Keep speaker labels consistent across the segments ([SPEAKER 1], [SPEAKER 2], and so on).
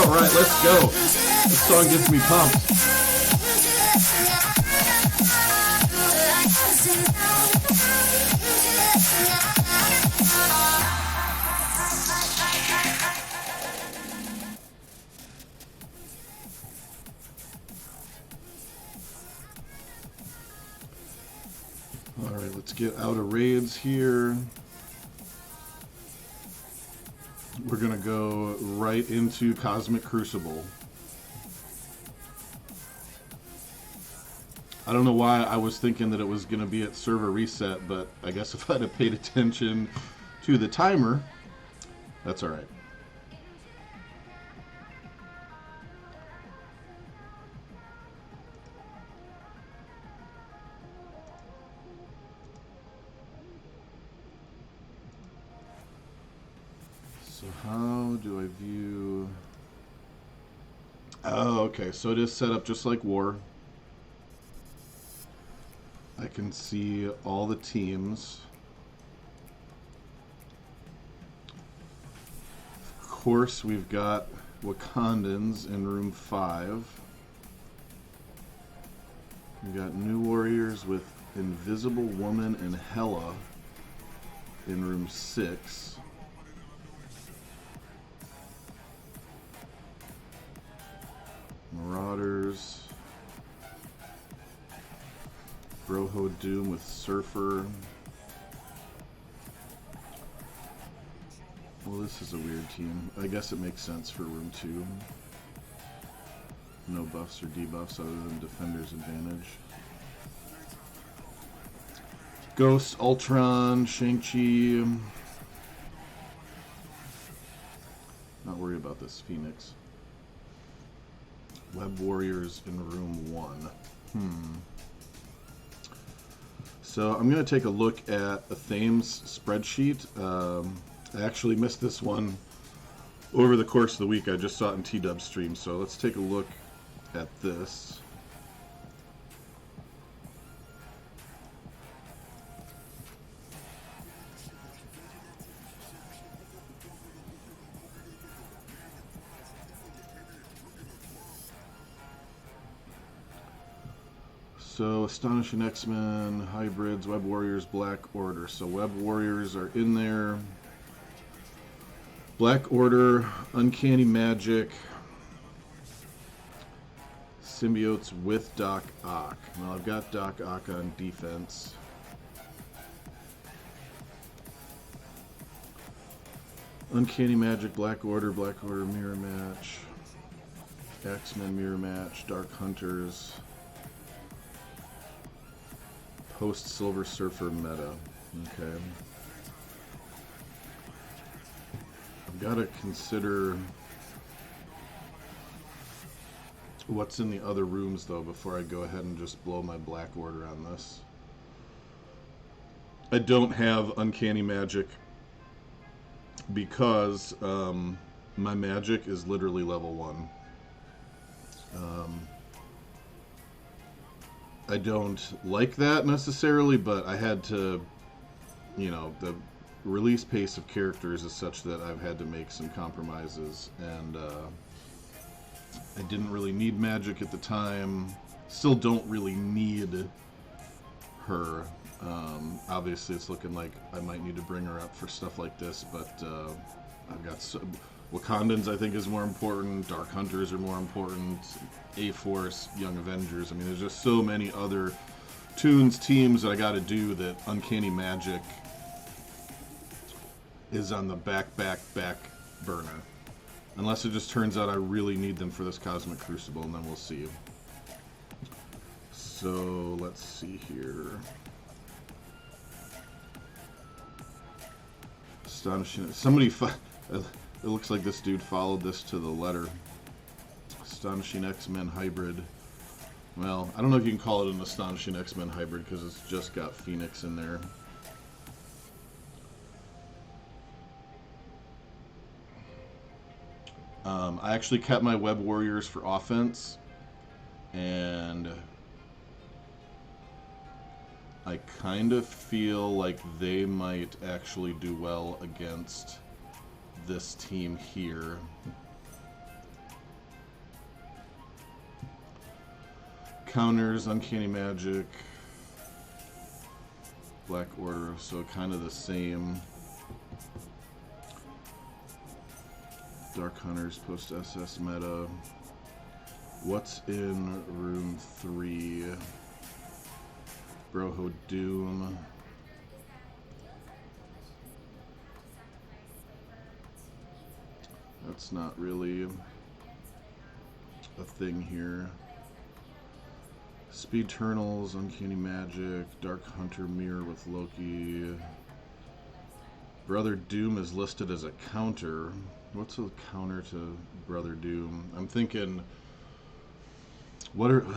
[SPEAKER 1] Alright, let's go. This song gets me pumped. Alright, let's get out of raids here. We're going to go right into Cosmic Crucible. I don't know why I was thinking that it was going to be at server reset, but I guess if I'd have paid attention to the timer, that's alright. So how do I view... Oh, okay, so it is set up just like War. I can see all the teams. Of course, we've got Wakandans in room 5. We've got New Warriors with Invisible Woman and Hela in room 6. Marauders. Broho Doom with Surfer. Well, this is a weird team. I guess it makes sense for room 2. No buffs or debuffs other than Defender's Advantage. Ghost, Ultron, Shang-Chi. Not worried about this Phoenix. Web Warriors in room 1. So I'm going to take a look at a Thames spreadsheet. I actually missed this one over the course of the week. I just saw it in T-Dub stream, so let's take a look at this. So, Astonishing X-Men, Hybrids, Web Warriors, Black Order. So, Web Warriors are in there. Black Order, Uncanny Magic, Symbiotes with Doc Ock. Well, I've got Doc Ock on defense. Uncanny Magic, Black Order Mirror Match, X-Men Mirror Match, Dark Hunters. Post Silver Surfer meta. Okay. I've got to consider what's in the other rooms though before I go ahead and just blow my Black Order on this. I don't have Uncanny Magic because my magic is literally level 1. I don't like that necessarily, but I had to, you know, the release pace of characters is such that I've had to make some compromises, and I didn't really need magic at the time. Still don't really need her. Obviously, it's looking like I might need to bring her up for stuff like this, but I've got Wakandans, I think, is more important. Dark Hunters are more important. A-Force, Young Avengers. I mean, there's just so many other teams that I got to do that Uncanny Magic is on the back burner. Unless it just turns out I really need them for this Cosmic Crucible, and then we'll see. So, let's see here. Astonishing. Somebody... It looks like this dude followed this to the letter. Astonishing X-Men Hybrid. Well, I don't know if you can call it an Astonishing X-Men Hybrid because it's just got Phoenix in there. I actually kept my Web Warriors for offense, and I kind of feel like they might actually do well against this team here. Counters, Uncanny Magic, Black Order, so kind of the same. Dark Hunters, post SS meta. What's in room 3? Broho Doom. That's not really a thing here. Speed Eternals, Uncanny Magic, Dark Hunter Mirror with Loki. Brother Doom is listed as a counter. What's a counter to Brother Doom? I'm thinking, what are the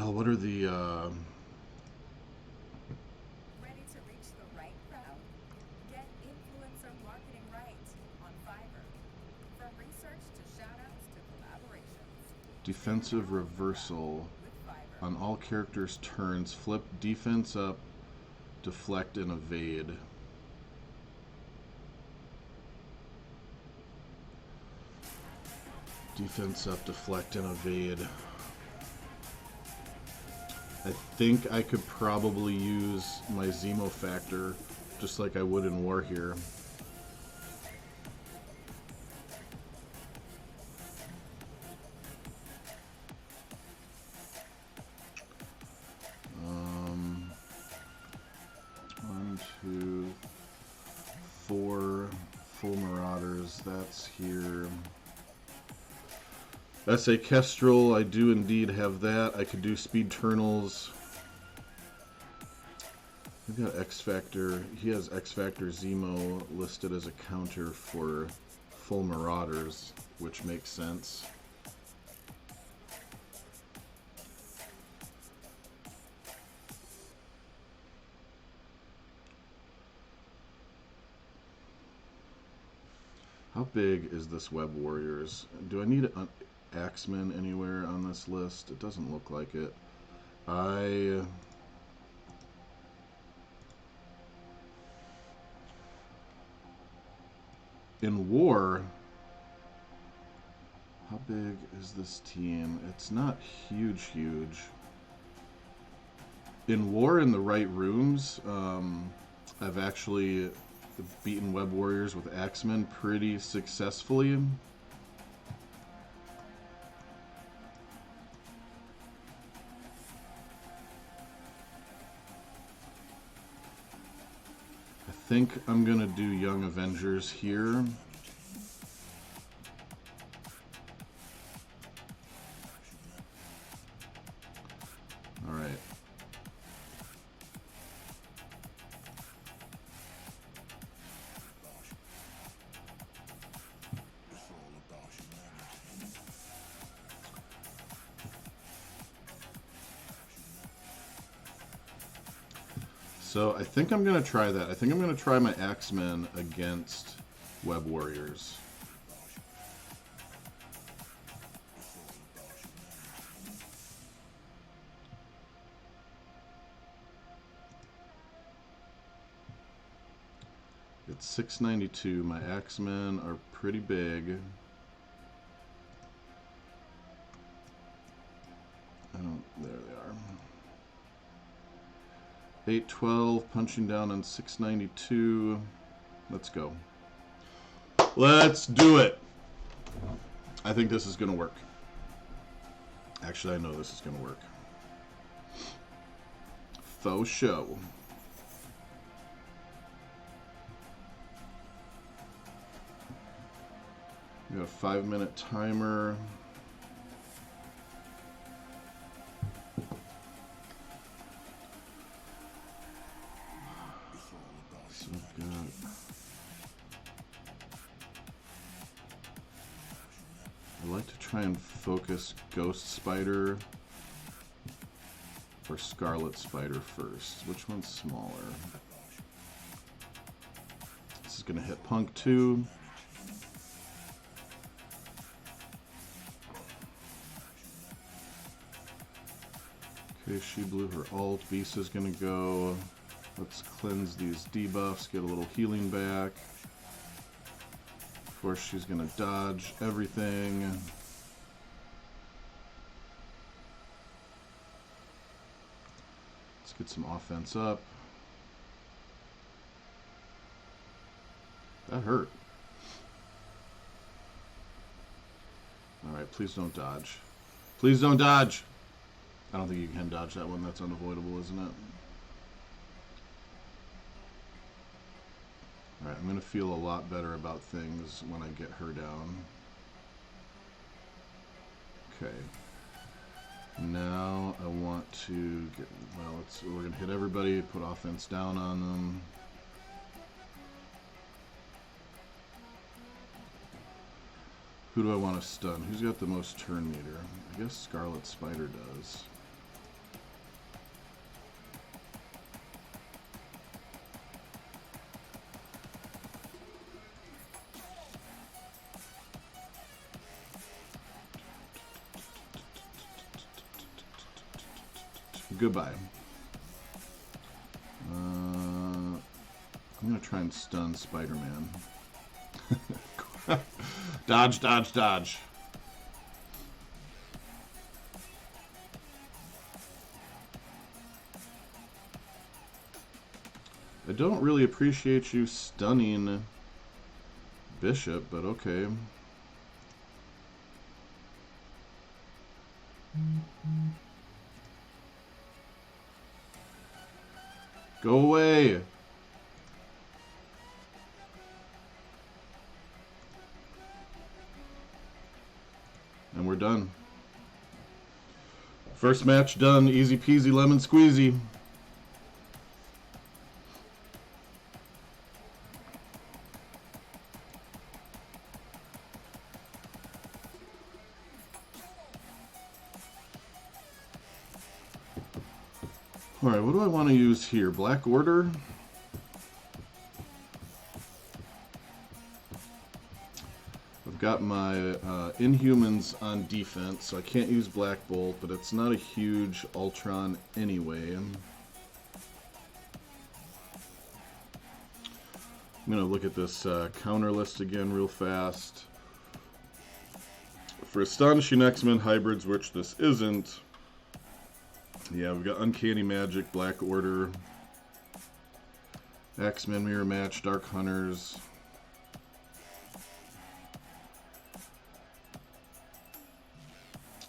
[SPEAKER 2] Ready to reach the right crowd? Get influencer marketing right on Fiverr. From research to shoutouts to collaborations.
[SPEAKER 1] defensive reversal on all characters' turns? Flip defense up, deflect, and evade. Defense up, deflect, and evade. I think I could probably use my Zemo factor just like I would in War here. One, two, four full Marauders. That's here. S.A. Kestrel, I do indeed have that. I could do Speed Eternals. I've got X Factor. He has X Factor Zemo listed as a counter for full Marauders, which makes sense. How big is this Web Warriors? Do I need an Axeman anywhere on this list? It doesn't look like it. In War, how big is this team? It's not huge. In War, in the right rooms, I've actually beaten Web Warriors with Axemen pretty successfully. I think I'm gonna do Young Avengers here. All right. So I think I'm going to try that. I think I'm going to try my Axemen against Web Warriors. It's 692. My Axemen are pretty big. There they are. 812, punching down on 692. Let's go. Let's do it. I think this is going to work. Actually, I know this is going to work. Faux show. We got a 5-minute timer. I like to try and focus Ghost Spider or Scarlet Spider first. Which one's smaller? This is going to hit Punk 2. Okay, she blew her ult. Beast is going to go. Let's cleanse these debuffs, get a little healing back. Of course, she's going to dodge everything. Get some offense up. That hurt. Alright, please don't dodge. Please don't dodge! I don't think you can dodge that one. That's unavoidable, isn't it? Alright, I'm going to feel a lot better about things when I get her down. Okay. Now I want to get... Well, we're going to hit everybody, put offense down on them. Who do I want to stun? Who's got the most turn meter? I guess Scarlet Spider does. Goodbye. I'm going to try and stun Spider-Man. Dodge, dodge, dodge. I don't really appreciate you stunning Bishop, but okay. Go away! And we're done. First match done. Easy peasy lemon squeezy. Alright, what do I want to use here? Black Order? I've got my Inhumans on defense, so I can't use Black Bolt, but it's not a huge Ultron anyway. I'm going to look at this counter list again real fast. For Astonishing X-Men Hybrids, which this isn't, yeah, we've got Uncanny Magic, Black Order, X-Men Mirror Match, Dark Hunters.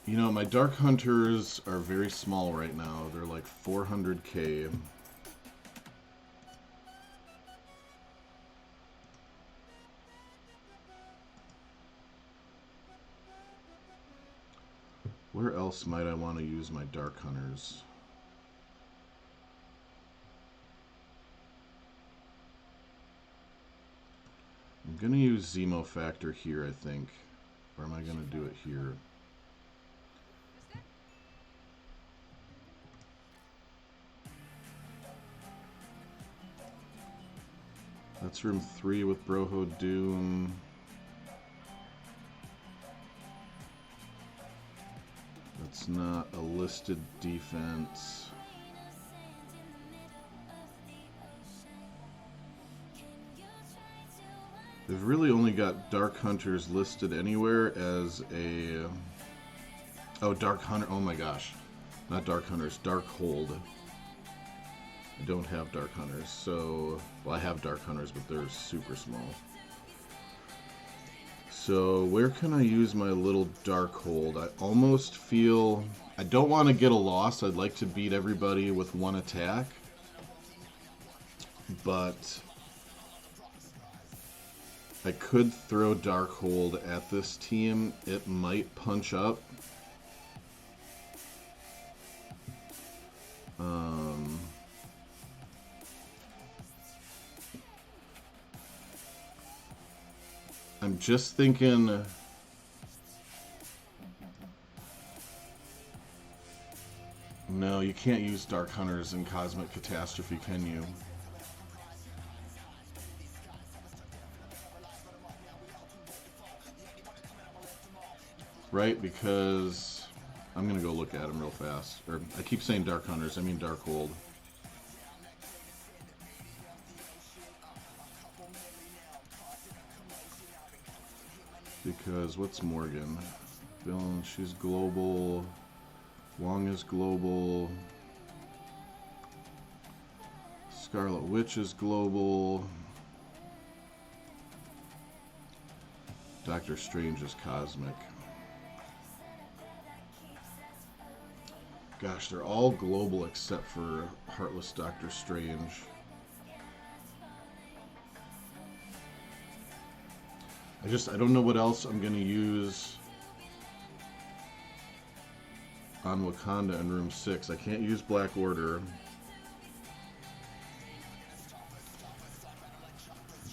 [SPEAKER 1] You know, my Dark Hunters are very small right now. They're like 400k. Where else might I want to use my Dark Hunters? I'm going to use Zemo Factor here, I think. Or am I going to do it here? That's room 3 with Broho Doom. That's not a listed defense. They've really only got Dark Hunters listed anywhere as a... Oh, Dark Hunter. Oh my gosh. Not Dark Hunters. Dark Hold. I don't have Dark Hunters, so... Well, I have Dark Hunters, but they're super small. So, where can I use my little Dark Hold? I almost feel... I don't want to get a loss. I'd like to beat everybody with one attack. But... I could throw Dark Hold at this team. It might punch up. I'm just thinking... No, you can't use Dark Hunters in Cosmic Catastrophe, can you? Right, because... I'm gonna go look at them real fast. Or, I keep saying Dark Hunters, I mean Dark Hold. Because, what's Morgan? Villain, she's global. Wong is global. Scarlet Witch is global. Doctor Strange is cosmic. Gosh, they're all global except for Heartless Doctor Strange. I don't know what else I'm going to use on Wakanda in Room 6. I can't use Black Order.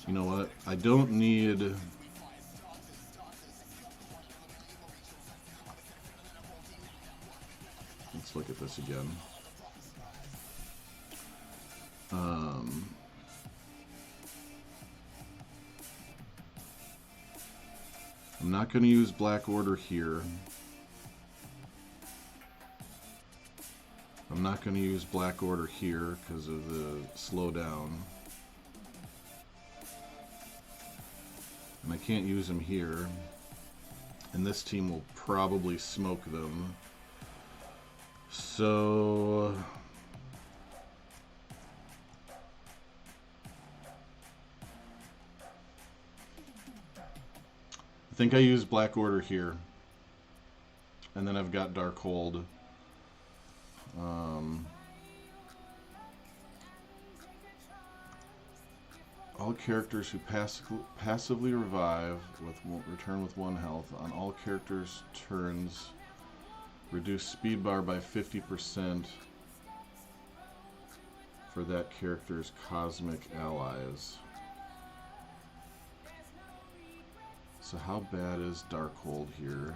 [SPEAKER 1] You know what? I don't need... Let's look at this again. I'm not going to use Black Order here. I'm not going to use Black Order here because of the slowdown. And I can't use them here. And this team will probably smoke them. So... I think I use Black Order here. And then I've got Darkhold. All characters who passively revive return with 1 health. On all characters' turns, reduce speed bar by 50% for that character's cosmic allies. So how bad is Darkhold here?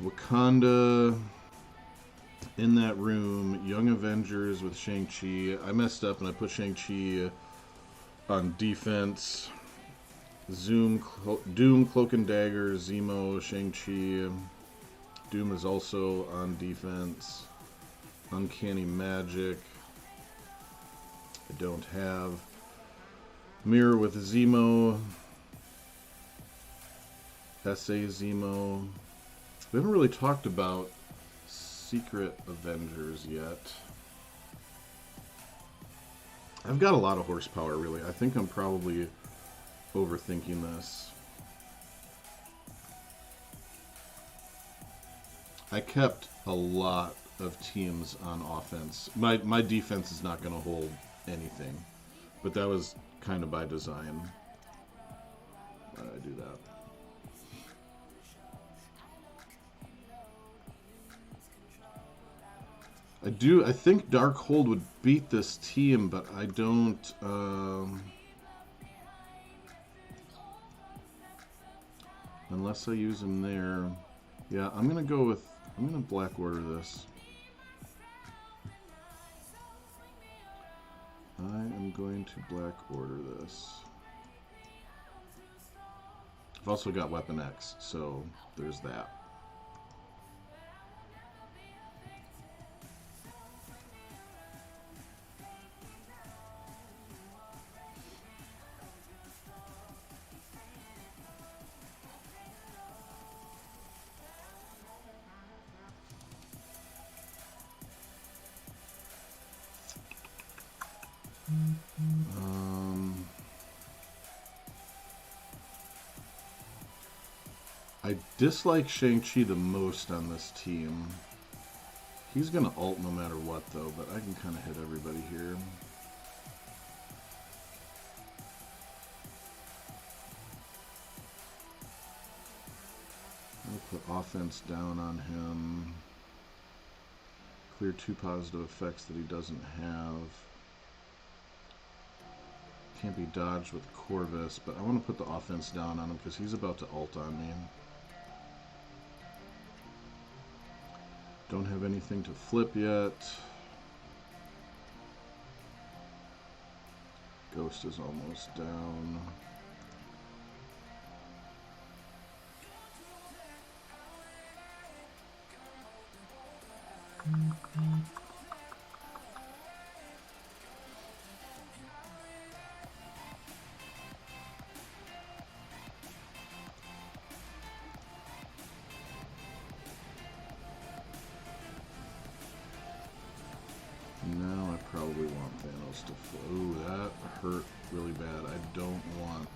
[SPEAKER 1] Wakanda in that room. Young Avengers with Shang-Chi. I messed up and I put Shang-Chi on defense. Doom, Cloak and Dagger, Zemo, Shang-Chi. Doom is also on defense. Uncanny Magic. I don't have. Mirror with Zemo. SA Zemo. We haven't really talked about Secret Avengers yet. I've got a lot of horsepower, really. I think I'm probably overthinking this. I kept a lot of teams on offense. My defense is not going to hold anything, but that was kind of by design. Why did I do that? I think Darkhold would beat this team, but I don't, unless I use him there. Yeah, I'm going to Black Order this. I am going to Black Order this. I've also got Weapon X, so there's that. I dislike Shang-Chi the most on this team. He's going to ult no matter what, though, but I can kind of hit everybody here. I'll put offense down on him. Clear 2 positive effects that he doesn't have. Can't be dodged with Corvus, but I want to put the offense down on him because he's about to ult on me. Don't have anything to flip yet. Ghost is almost down. Now I probably want Thanos to Ooh, that hurt really bad. I don't want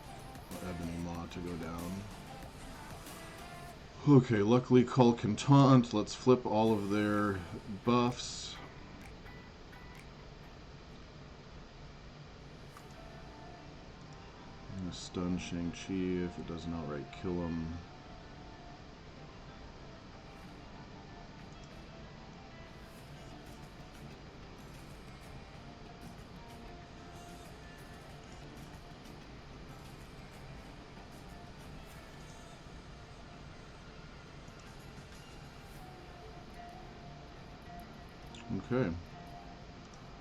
[SPEAKER 1] Ebony Maw to go down. Okay, luckily Cull can taunt. Let's flip all of their buffs. I'm gonna stun Shang-Chi if it doesn't outright kill him. Okay.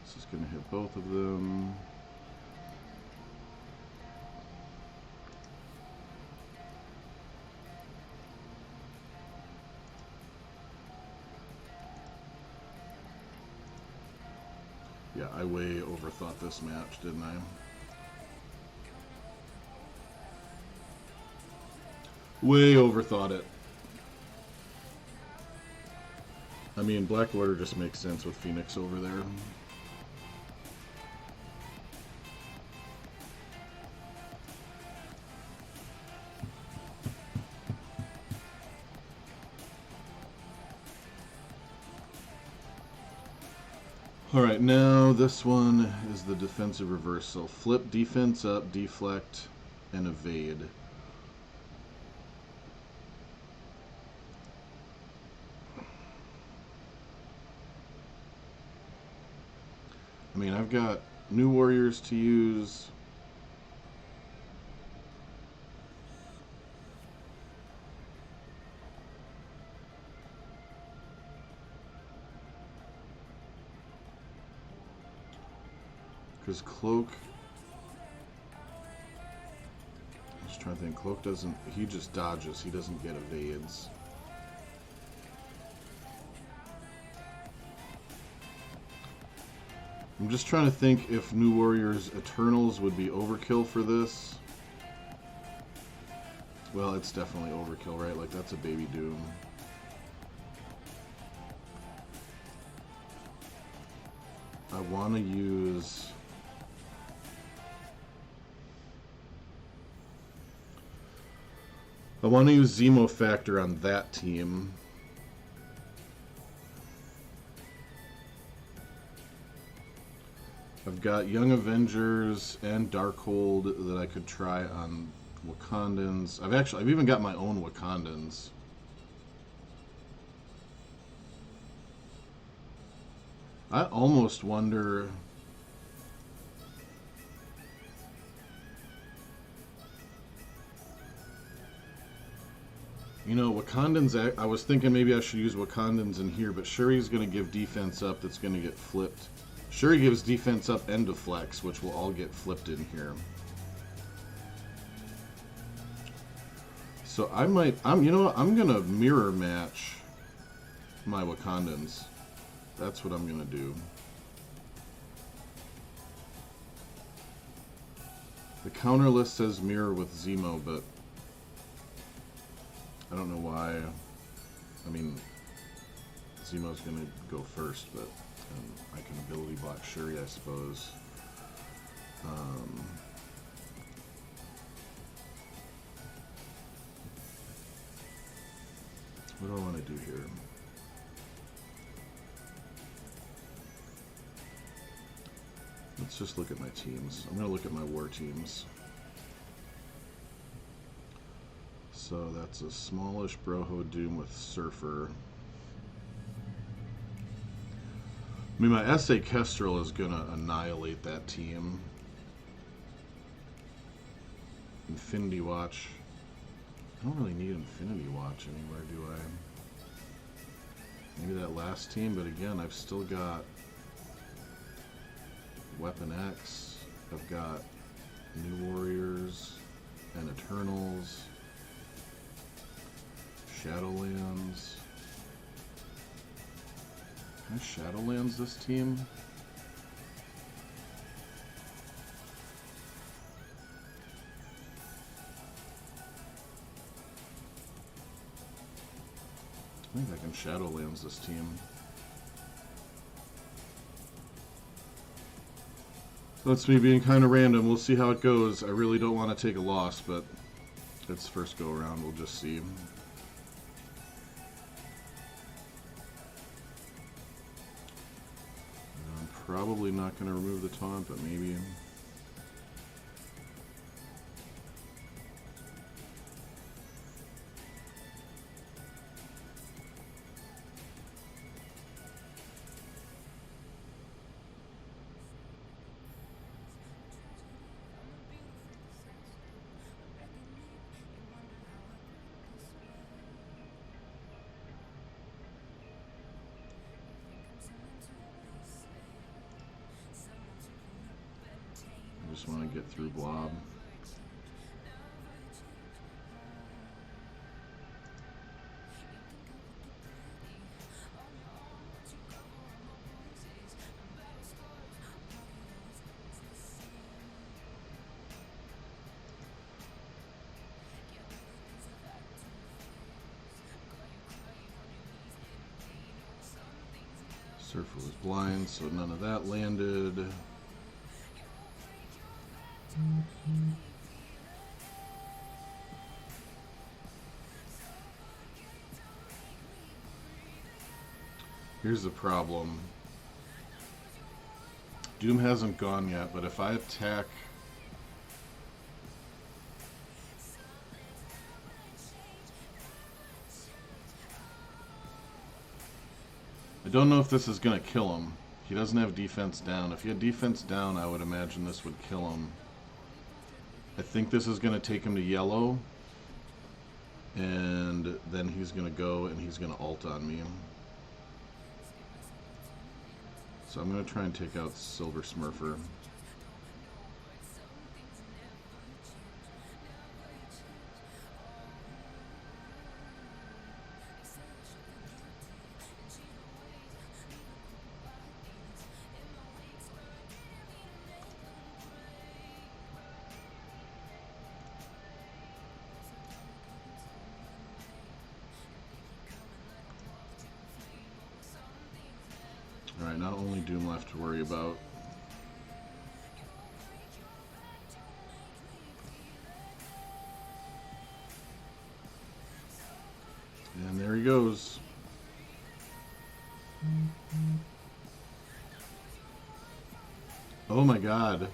[SPEAKER 1] This is going to hit both of them. Yeah, I way overthought this match, didn't I? Way overthought it. I mean, Black Order just makes sense with Phoenix over there. Alright, now this one is the defensive reversal. Flip defense up, deflect, and evade. I mean, I've got new warriors to use. Because Cloak... I'm just trying to think. Cloak doesn't... He just dodges. He doesn't get evades. I'm just trying to think if New Warriors Eternals would be overkill for this. Well, it's definitely overkill, right? Like, that's a baby Doom. I want to use... Zemo Factor on that team. I've got Young Avengers and Darkhold that I could try on Wakandans. I've even got my own Wakandans. I almost wonder... You know, Wakandans, I was thinking maybe I should use Wakandans in here, but Shuri's going to give defense up that's going to get flipped. Shuri gives defense up and deflects, which will all get flipped in here. So I'm going to mirror match my Wakandans. That's what I'm going to do. The counter list says mirror with Zemo, but I don't know why. I mean, Zemo's going to go first, but I can ability block Shuri, I suppose. What do I want to do here? Let's just look at my teams. I'm going to look at my war teams. So that's a smallish Broho Doom with Surfer. I mean, my SA Kestrel is going to annihilate that team. Infinity Watch. I don't really need Infinity Watch anywhere, do I? Maybe that last team, but again, I've still got Weapon X. I've got New Warriors and Eternals. Shadowlands. Can I Shadowlands this team? I think I can Shadowlands this team. That's me being kind of random. We'll see how it goes. I really don't want to take a loss, but it's first go around. We'll just see. I'm probably not going to remove the taunt, but maybe. Just want to get through Blob. Surfer was blind, so none of that landed. Here's the problem. Doom hasn't gone yet, but if I attack... I don't know if this is going to kill him. He doesn't have defense down. If he had defense down, I would imagine this would kill him. I think this is going to take him to yellow. And then he's going to go and he's going to ult on me. So I'm going to try and take out Silver Smurfer. Alright, not only Doom left to worry about. And there he goes. Oh my god.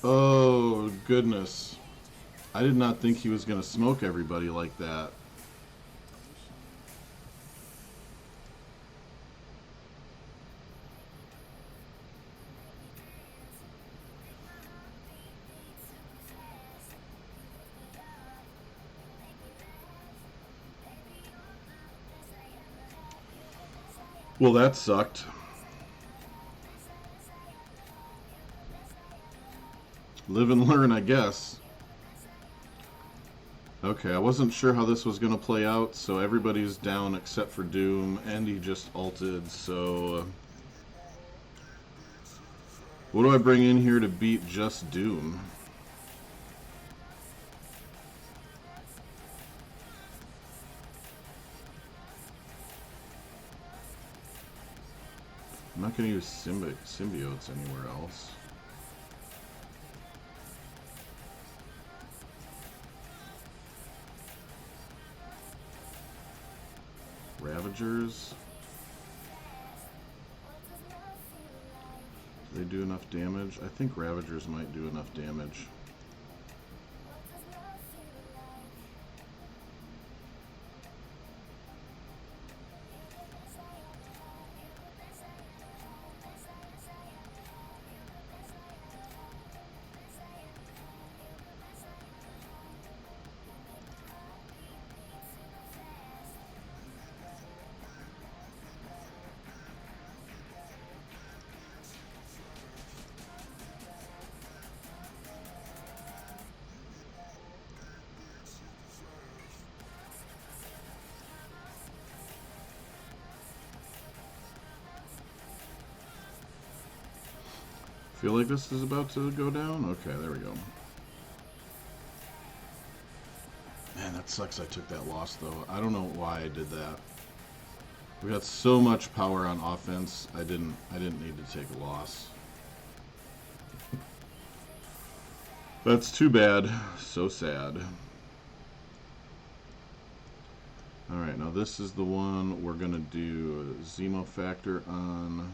[SPEAKER 1] Oh goodness. I did not think he was going to smoke everybody like that. Well, that sucked. Live and learn, I guess. Okay, I wasn't sure how this was going to play out, so everybody's down except for Doom, and he just ulted, so... what do I bring in here to beat just Doom? I'm not going to use symbiotes anywhere else. Ravagers. Do they do enough damage? I think Ravagers might do enough damage. Feel like this is about to go down? Okay, there we go. Man, that sucks I took that loss, though. I don't know why I did that. We got so much power on offense. I didn't need to take a loss. That's too bad. So sad. Alright, now this is the one we're going to do a Zemo factor on.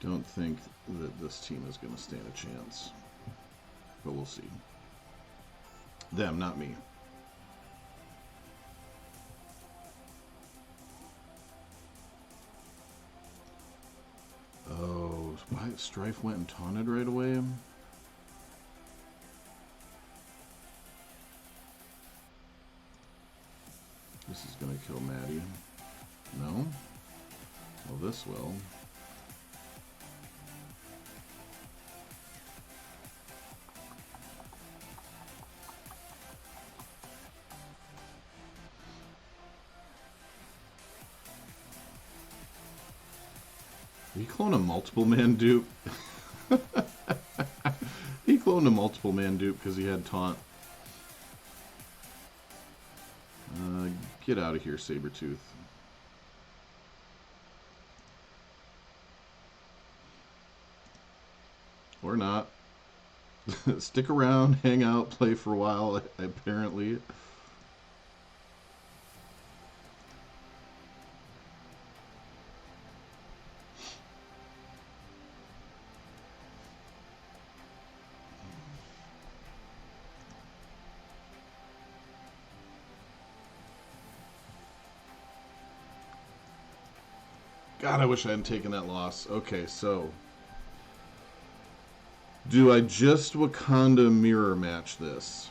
[SPEAKER 1] Don't think that this team is going to stand a chance, but we'll see. Them, not me. Oh, why Strife went and taunted right away? This is going to kill Maddie. No? Well, this will. He cloned a multiple man dupe. He cloned a multiple man dupe because he had taunt. Get out of here, Sabretooth. Or not. Stick around, hang out, play for a while, apparently. God, I wish I hadn't taken that loss. Okay, so do I just Wakanda mirror match this?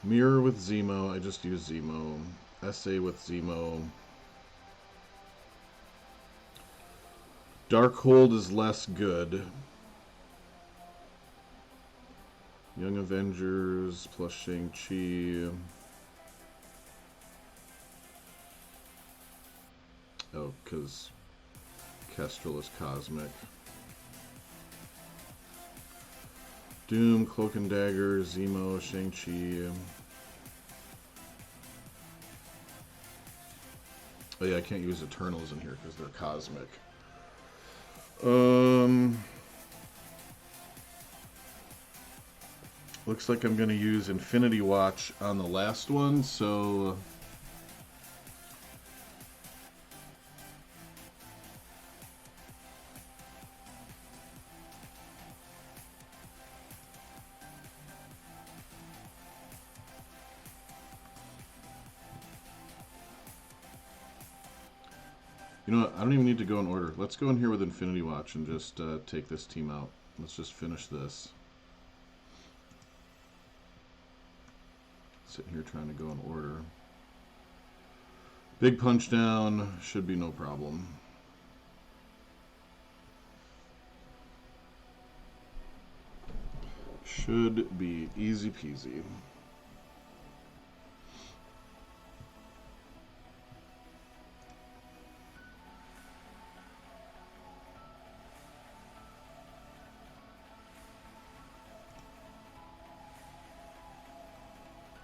[SPEAKER 1] Mirror with Zemo. I just use Zemo. SA with Zemo. Darkhold is less good. Young Avengers plus Shang-Chi. Oh, because Kestrel is cosmic. Doom, Cloak and Dagger, Zemo, Shang-Chi. Oh yeah, I can't use Eternals in here because they're cosmic. Looks like I'm going to use Infinity Watch on the last one, so you know what? I don't even need to go in order. Let's go in here with Infinity Watch and just take this team out. Let's just finish this. Sitting here trying to go in order. Big punch down. Should be no problem. Should be easy peasy.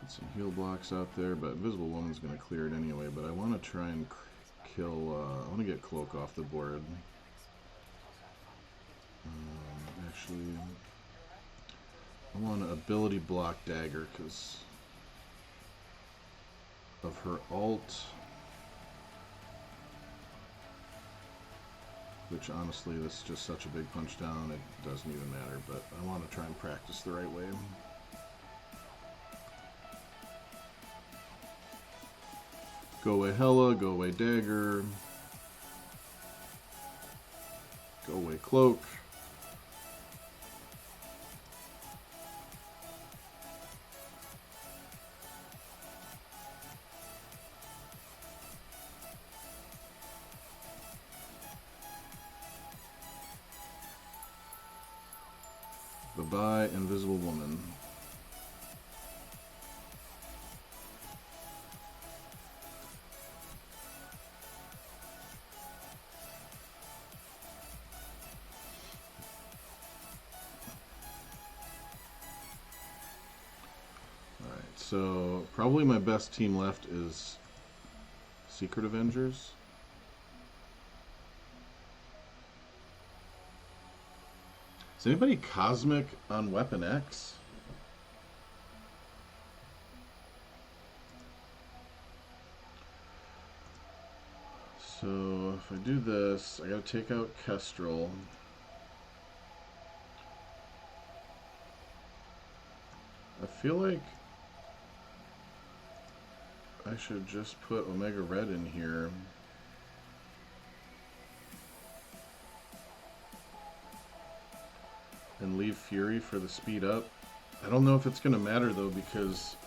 [SPEAKER 1] Some heal blocks out there, but Invisible Woman's going to clear it anyway. But I want to try and kill. I want to get Cloak off the board. Actually, I want an ability block Dagger because of her ult. Which honestly, this is just such a big punch down, it doesn't even matter. But I want to try and practice the right way. Go away Hela, go away Dagger. Go away Cloak. Goodbye, Invisible Woman. Alright, so probably my best team left is Secret Avengers. Is anybody Cosmic on Weapon X? So if I do this, I gotta take out Kestrel. I feel like I should just put Omega Red in here. And leave Fury for the speed up. I don't know if it's going to matter though, because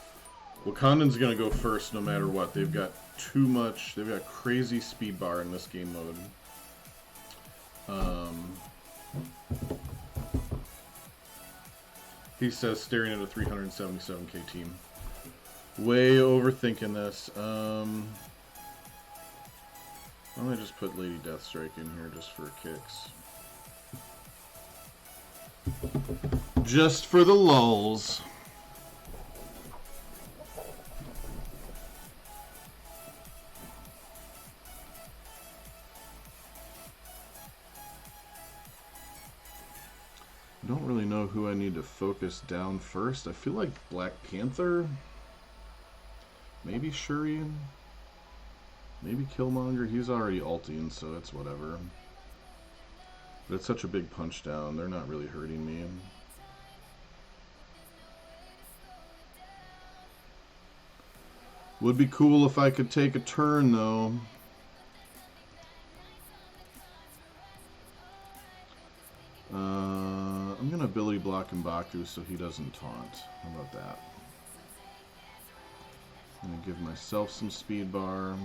[SPEAKER 1] Wakandan's going to go first no matter what. They've got too much, they've got crazy speed bar in this game mode. He says staring at a 377k team. Way overthinking this. Why don't I just put Lady Deathstrike in here just for kicks? Just for the lulz. I don't really know who I need to focus down first. I feel like Black Panther. Maybe Shurian. Maybe Killmonger. He's already ulting, so it's whatever. But it's such a big punch down. They're not really hurting me. Would be cool if I could take a turn, though. I'm going to ability block M'Baku so he doesn't taunt. How about that? I'm going to give myself some speed bar.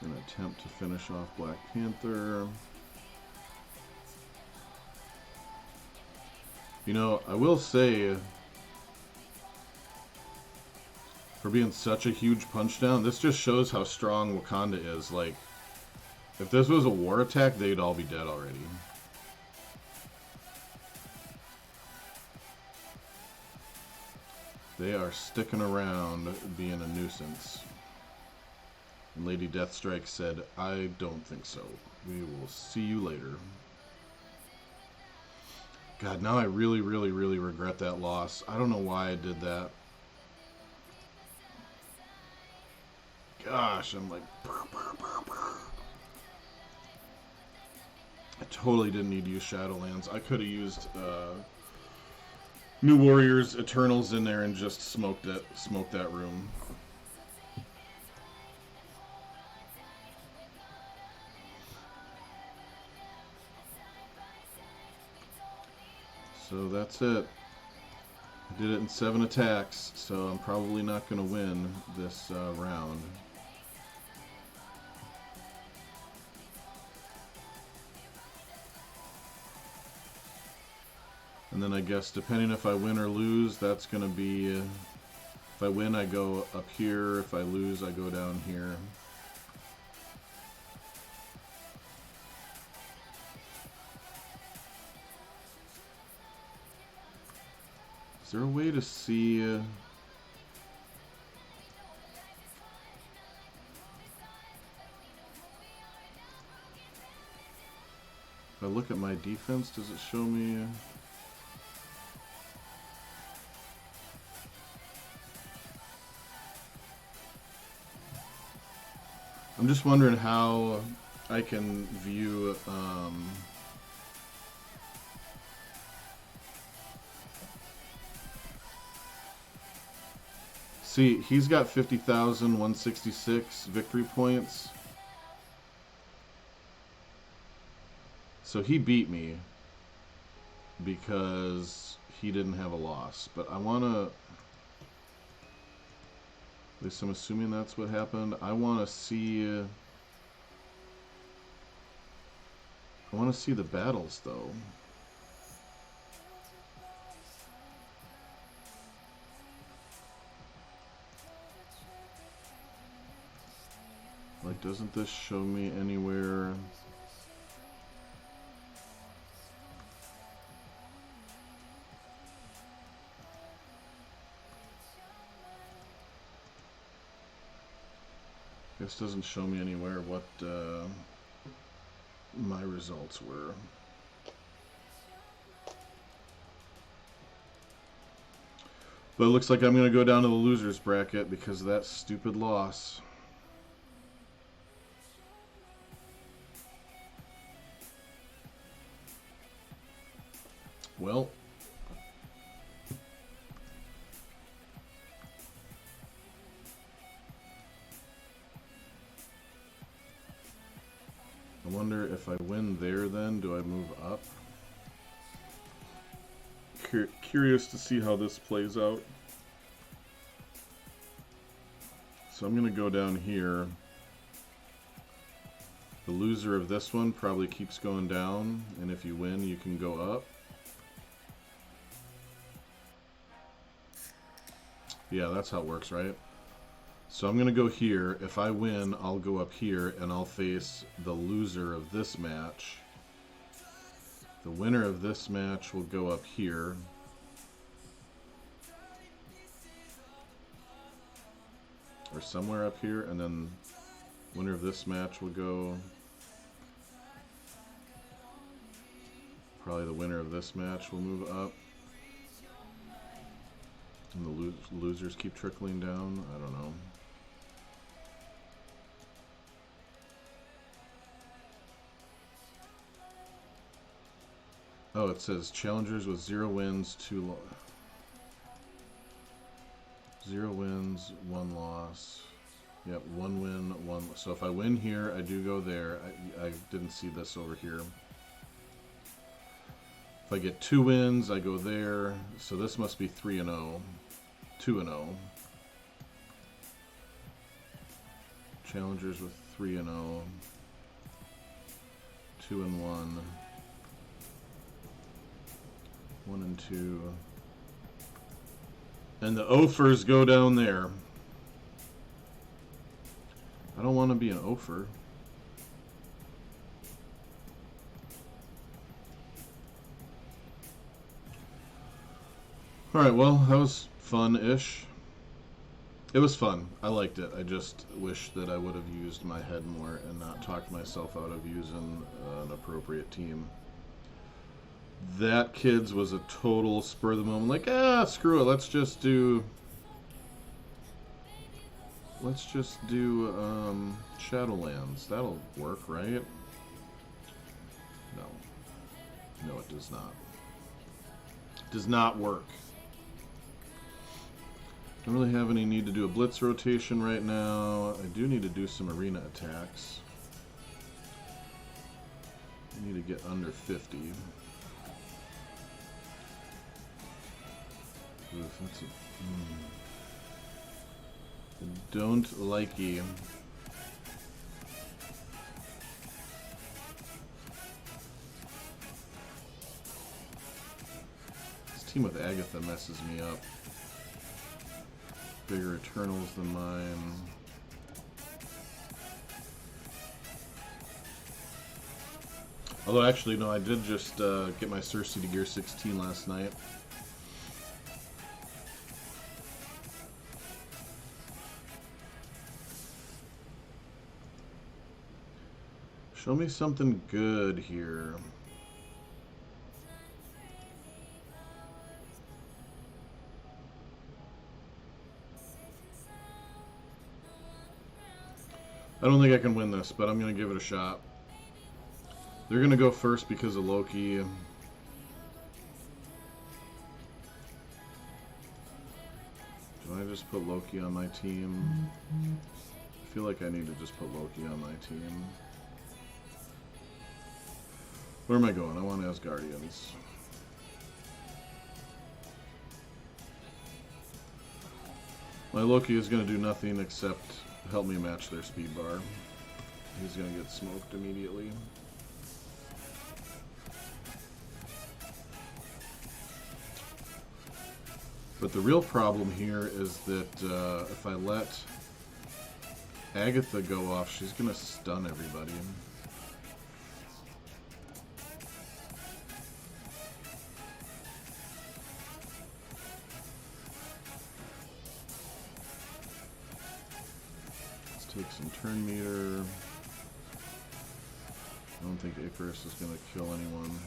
[SPEAKER 1] Gonna attempt to finish off Black Panther. You know, I will say, for being such a huge punch down, this just shows how strong Wakanda is. Like, if this was a war attack, they'd all be dead already. They are sticking around being a nuisance. And Lady Deathstrike said, I don't think so. We will see you later. God, now I really, really, really regret that loss. I don't know why I did that. Gosh, I'm like... I totally didn't need to use Shadowlands. I could have used New Warriors, Eternals in there and just smoked that room. So that's it. I did it in 7 attacks, so I'm probably not going to win this round. And then I guess depending if I win or lose, that's going to be... if I win, I go up here. If I lose, I go down here. Is there a way to see... if I look at my defense, does it show me... I'm just wondering how I can view... See, he's got 50,166 victory points. So he beat me because he didn't have a loss. But I want to... At least I'm assuming that's what happened. I want to see... want to see the battles, though. Like, doesn't this show me anywhere? This doesn't show me anywhere what my results were. But it looks like I'm going to go down to the losers bracket because of that stupid loss. Well, I wonder if I win there then, do I move up? Curious to see how this plays out. So I'm going to go down here. The loser of this one probably keeps going down, and if you win, you can go up. Yeah, that's how it works, right? So I'm going to go here. If I win, I'll go up here, and I'll face the loser of this match. The winner of this match will go up here. Or somewhere up here, and then winner of this match will go... Probably the winner of this match will move up. And the losers keep trickling down. I don't know. Oh, it says challengers with 0 wins, 0 wins, 1 loss. Yep, 1 win, 1. So if I win here, I do go there. I didn't see this over here. If I get 2 wins, I go there. So this must be 3-0. 2-0. Challengers with 3-0. 2-1. 1-2. And the Ophers go down there. I don't want to be an Opher. Alright, well, that was fun-ish. It was fun. I liked it. I just wish that I would have used my head more and not talked myself out of using an appropriate team. That Kids was a total spur of the moment, like, screw it, let's just do Shadowlands. That'll work, right? No, it does not. It does not work. Don't really have any need to do a blitz rotation right now. I do need to do some arena attacks. I need to get under 50. Oof, that's a... I don't like you. This team with Agatha messes me up. Bigger Eternals than mine. Although actually, no, I did just get my Cersei to Gear 16 last night. Show me something good here. I don't think I can win this, but I'm going to give it a shot. They're going to go first because of Loki. Do I just put Loki on my team? I feel like I need to just put Loki on my team. Where am I going? I want Asgardians. My Loki is going to do nothing except help me match their speed bar. He's going to get smoked immediately. But the real problem here is that if I let Agatha go off, she's going to stun everybody. Let's take some turn meter. I don't think Icarus is going to kill anyone.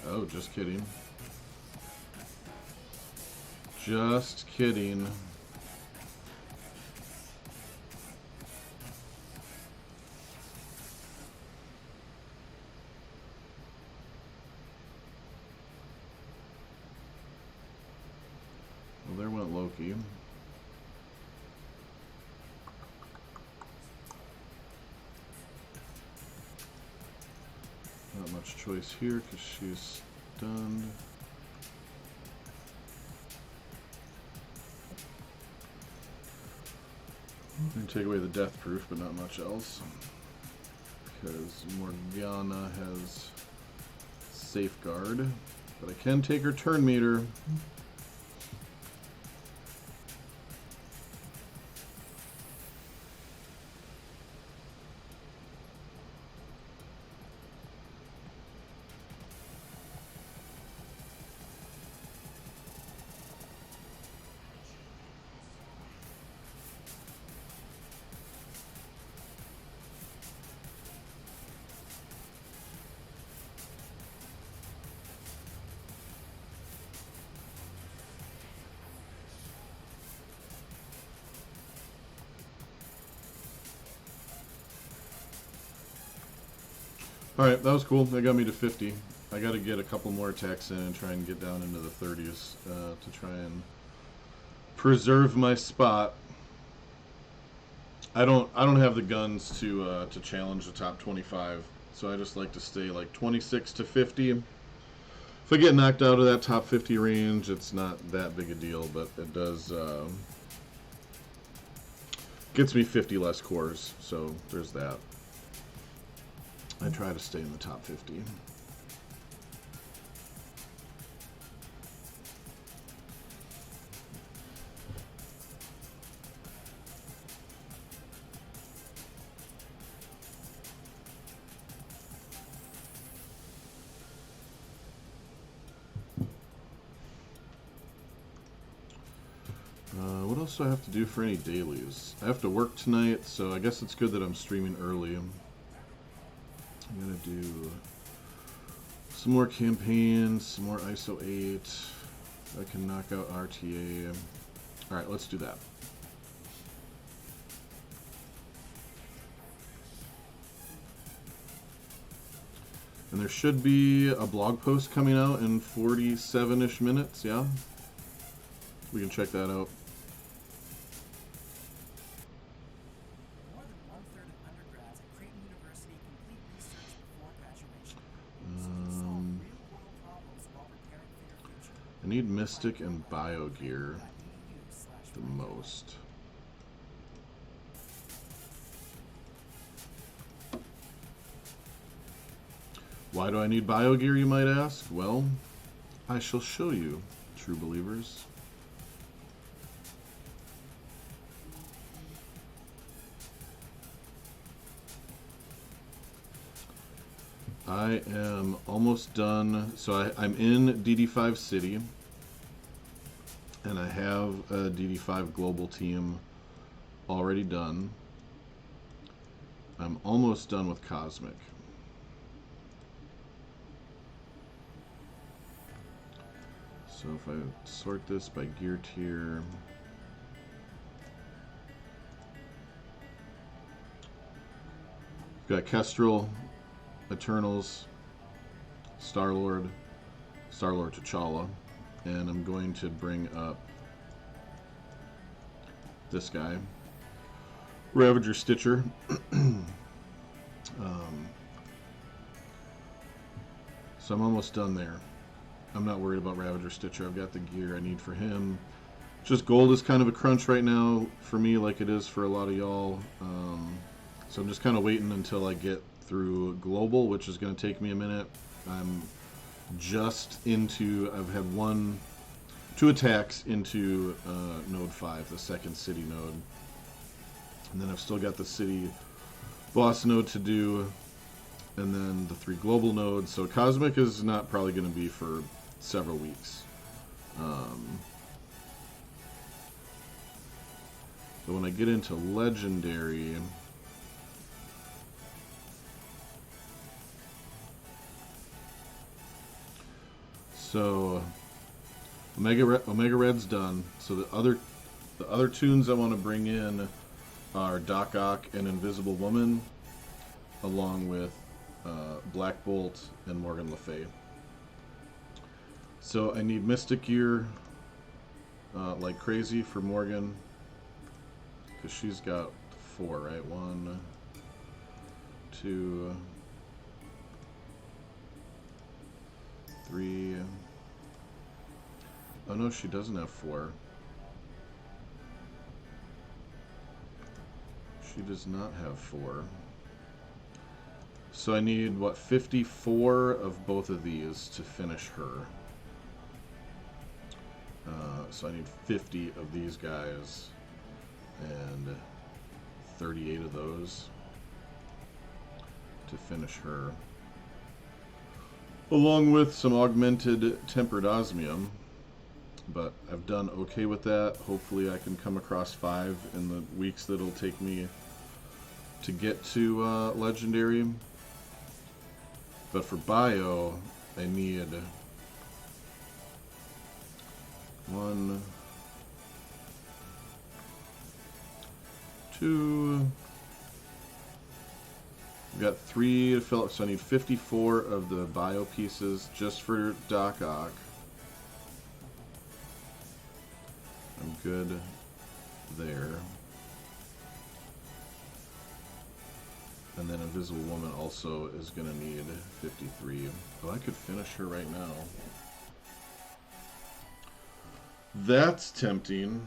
[SPEAKER 1] Oh, just kidding. Just kidding. Well, there went Loki. Not much choice here because she's stunned. I'm going to take away the death proof, but not much else. Because Morgana has safeguard. But I can take her turn meter. Alright, that was cool. That got me to 50. I got to get a couple more attacks in and try and get down into the 30s to try and preserve my spot. I don't have the guns to challenge the top 25, so I just like to stay like 26 to 50. If I get knocked out of that top 50 range, it's not that big a deal, but it does gets me 50 less cores, so there's that. I try to stay in the top 50. What else do I have to do for any dailies? I have to work tonight, so I guess it's good that I'm streaming early. I'm gonna do some more campaigns, some more ISO 8. I can knock out RTA. Alright, let's do that. And there should be a blog post coming out in 47-ish minutes, yeah? We can check that out. I need Mystic and Bio Gear the most. Why do I need Bio Gear, you might ask? Well, I shall show you, true believers. I am almost done. So I'm in DD5 City, and I have a DD5 Global team already done. I'm almost done with Cosmic. So if I sort this by gear tier, got Kestrel, Eternals, Star-Lord, T'Challa, and I'm going to bring up this guy, Ravager Stitcher. So I'm almost done there. I'm not worried about Ravager Stitcher. I've got the gear I need for him. Just gold is kind of a crunch right now for me, like it is for a lot of y'all. So I'm just kind of waiting until I get through Global, which is going to take me a minute. I'm just into, I've had two attacks into node 5, the second city node. And then I've still got the city boss node to do, and then the 3 global nodes. So Cosmic is not probably going to be for several weeks. But when I get into Legendary, so Omega Red's done. So the other tunes I want to bring in are Doc Ock and Invisible Woman, along with Black Bolt and Morgan Le Fay. So I need Mystic Gear like crazy for Morgan, because she's got 4, right? 1, 2, 3. Oh no, she doesn't have 4. She does not have 4. So I need, what, 54 of both of these to finish her. So I need 50 of these guys and 38 of those to finish her. Along with some augmented tempered osmium. But I've done okay with that. Hopefully I can come across 5 in the weeks that it'll take me to get to Legendary. But for Bio, I need 1, 2. I've got 3 to fill up, so I need 54 of the Bio pieces just for Doc Ock. I'm good there. And then Invisible Woman also is going to need 53. Oh, I could finish her right now. That's tempting.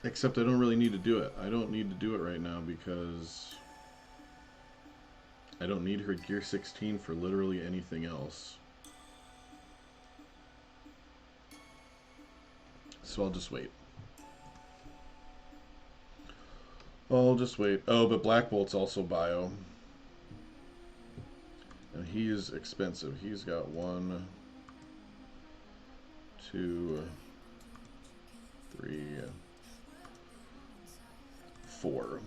[SPEAKER 1] Except I don't really need to do it. I don't need to do it right now because I don't need her Gear 16 for literally anything else. So I'll just wait. I'll just wait. Oh, but Black Bolt's also Bio. And he is expensive. He's got 1, 2, 3, 4.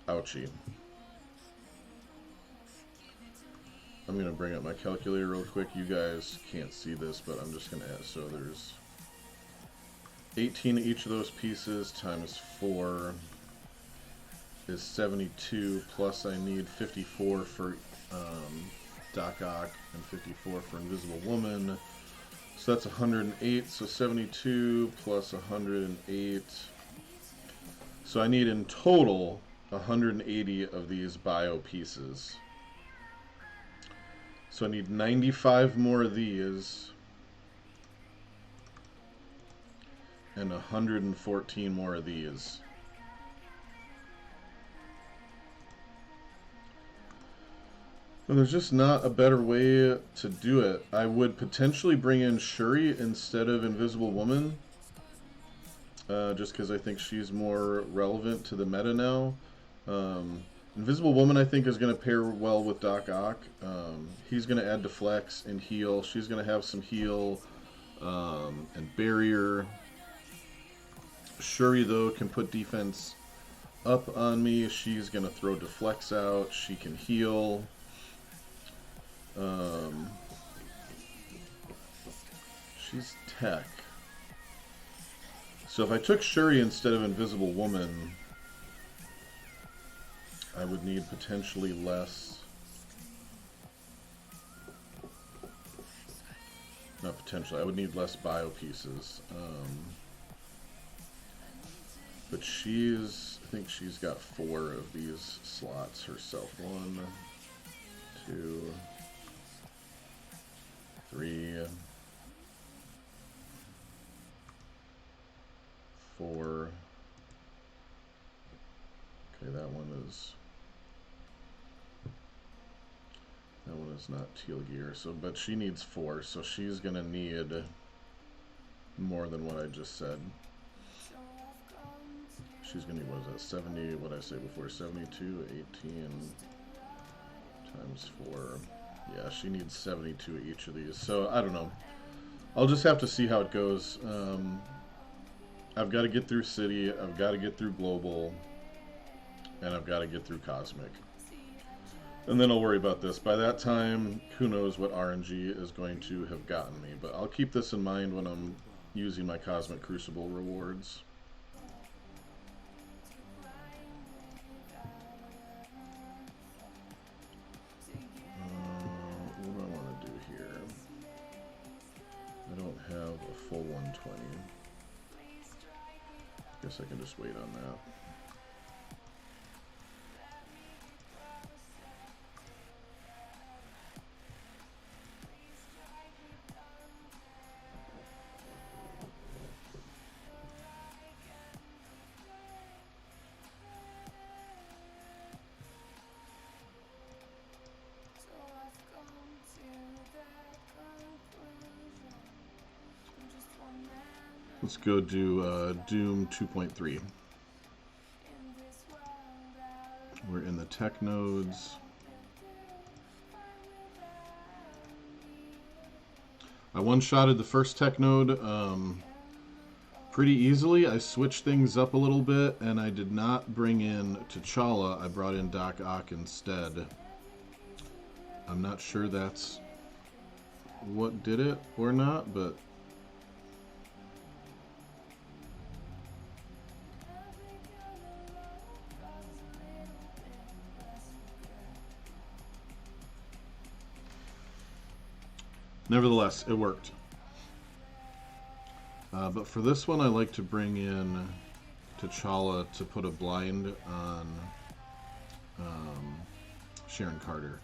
[SPEAKER 1] Ouchie. I'm going to bring up my calculator real quick. You guys can't see this, but I'm just going to add. So there's 18 each of those pieces times 4 is 72, plus I need 54 for Doc Ock and 54 for Invisible Woman. So that's 108. So 72 plus 108. So I need in total 180 of these Bio pieces. So I need 95 more of these and 114 more of these. And there's just not a better way to do it. I would potentially bring in Shuri instead of Invisible Woman, just because I think she's more relevant to the meta now. Invisible Woman, I think, is going to pair well with Doc Ock. He's going to add Deflex and heal. She's going to have some heal and barrier. Shuri, though, can put defense up on me. She's going to throw Deflex out. She can heal. She's tech. So if I took Shuri instead of Invisible Woman, I would need potentially less. Not potentially, I would need less Bio pieces. But she's, I think she's got 4 of these slots herself. 1, 2, 3, 4, Okay, that one is not teal gear. So, but she needs 4, so she's gonna need more than what I just said. She's gonna need, what is that, 70, what did I say before, 72, 18 times 4. Yeah, she needs 72 each of these. So, I don't know. I'll just have to see how it goes. I've got to get through City, I've got to get through Global, and I've got to get through Cosmic. And then I'll worry about this. By that time, who knows what RNG is going to have gotten me. But I'll keep this in mind when I'm using my Cosmic Crucible rewards. What do I want to do here? I don't have a full 120. Guess I can just wait on that. Let's go do Doom 2.3. We're in the tech nodes. I one-shotted the first tech node pretty easily. I switched things up a little bit, and I did not bring in T'Challa. I brought in Doc Ock instead. I'm not sure that's what did it or not, but nevertheless, it worked. But for this one, I like to bring in T'Challa to put a blind on Sharon Carter,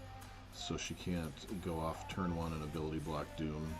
[SPEAKER 1] so she can't go off turn 1 and ability block Doom.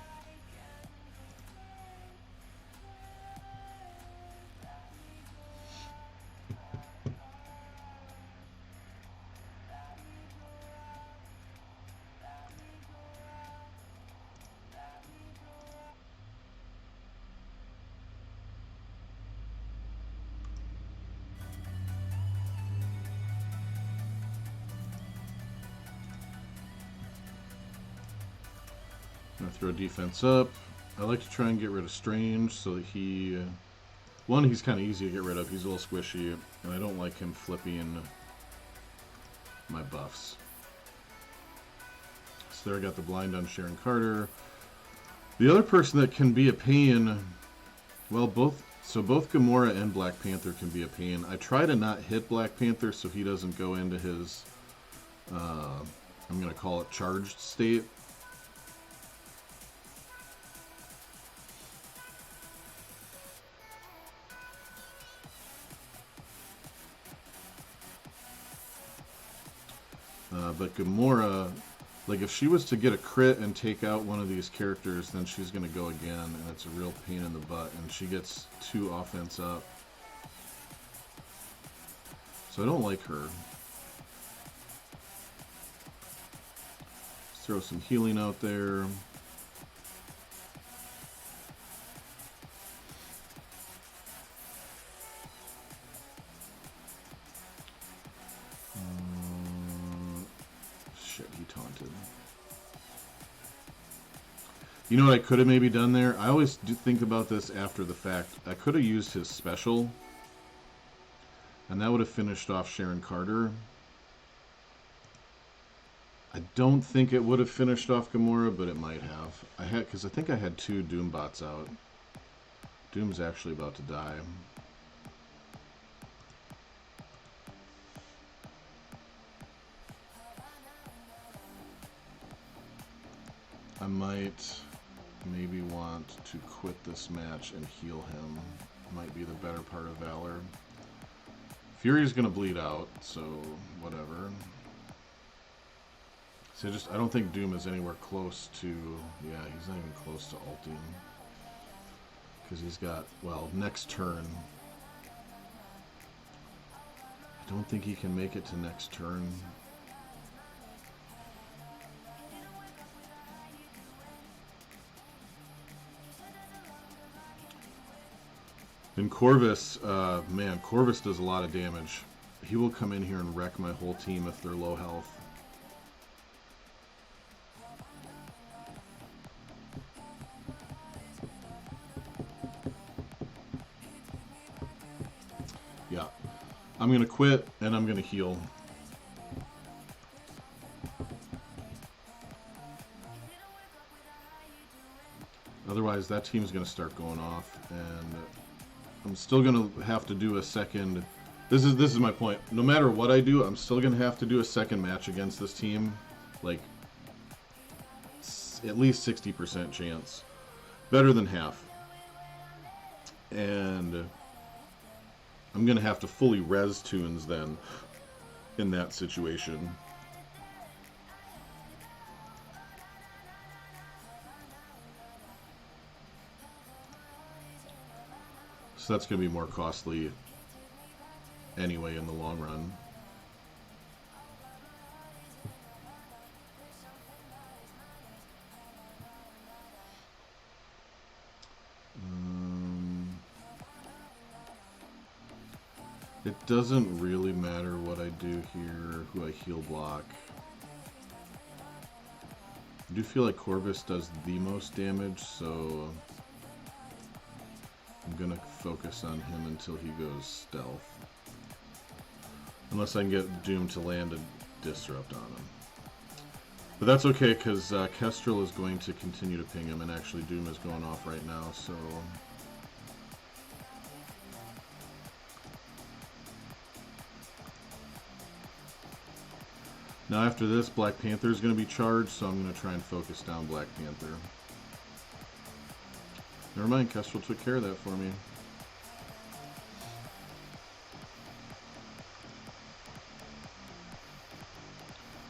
[SPEAKER 1] I'm gonna throw defense up. I like to try and get rid of Strange so that he... one, he's kind of easy to get rid of. He's a little squishy, and I don't like him flipping my buffs. So there I got the blind on Sharon Carter. The other person that can be a pain... well, both Gamora and Black Panther can be a pain. I try to not hit Black Panther so he doesn't go into his... I'm going to call it charged state. But Gamora, like if she was to get a crit and take out one of these characters, then she's going to go again, and it's a real pain in the butt, and she gets 2 offense up. So I don't like her. Let's throw some healing out there. Shit, he taunted. You know what I could have maybe done there? I always do think about this after the fact. I could have used his special, and that would have finished off Sharon Carter. I don't think it would have finished off Gamora, but it might have. Because I think I had 2 Doom bots out. Doom's actually about to die. I might maybe want to quit this match and heal him. Might be the better part of Valor. Fury's gonna bleed out, so whatever. So I don't think Doom is anywhere close to, yeah, he's not even close to ulting. Because he's got, well, next turn. I don't think he can make it to next turn. And Corvus, man, Corvus does a lot of damage. He will come in here and wreck my whole team if they're low health. Yeah. I'm going to quit, and I'm going to heal. Otherwise, that team's going to start going off, and I'm still going to have to do a second... This is my point. No matter what I do, I'm still going to have to do a second match against this team. Like, at least 60% chance. Better than half. And I'm going to have to fully res tunes then in that situation. So that's going to be more costly anyway in the long run. It doesn't really matter what I do here, who I heal block. I do feel like Corvus does the most damage, so I'm gonna focus on him until he goes stealth. Unless I can get Doom to land a disrupt on him. But that's okay, because Kestrel is going to continue to ping him, and actually Doom is going off right now, so... Now after this, Black Panther is going to be charged, so I'm going to try and focus down Black Panther. Never mind, Kestrel took care of that for me.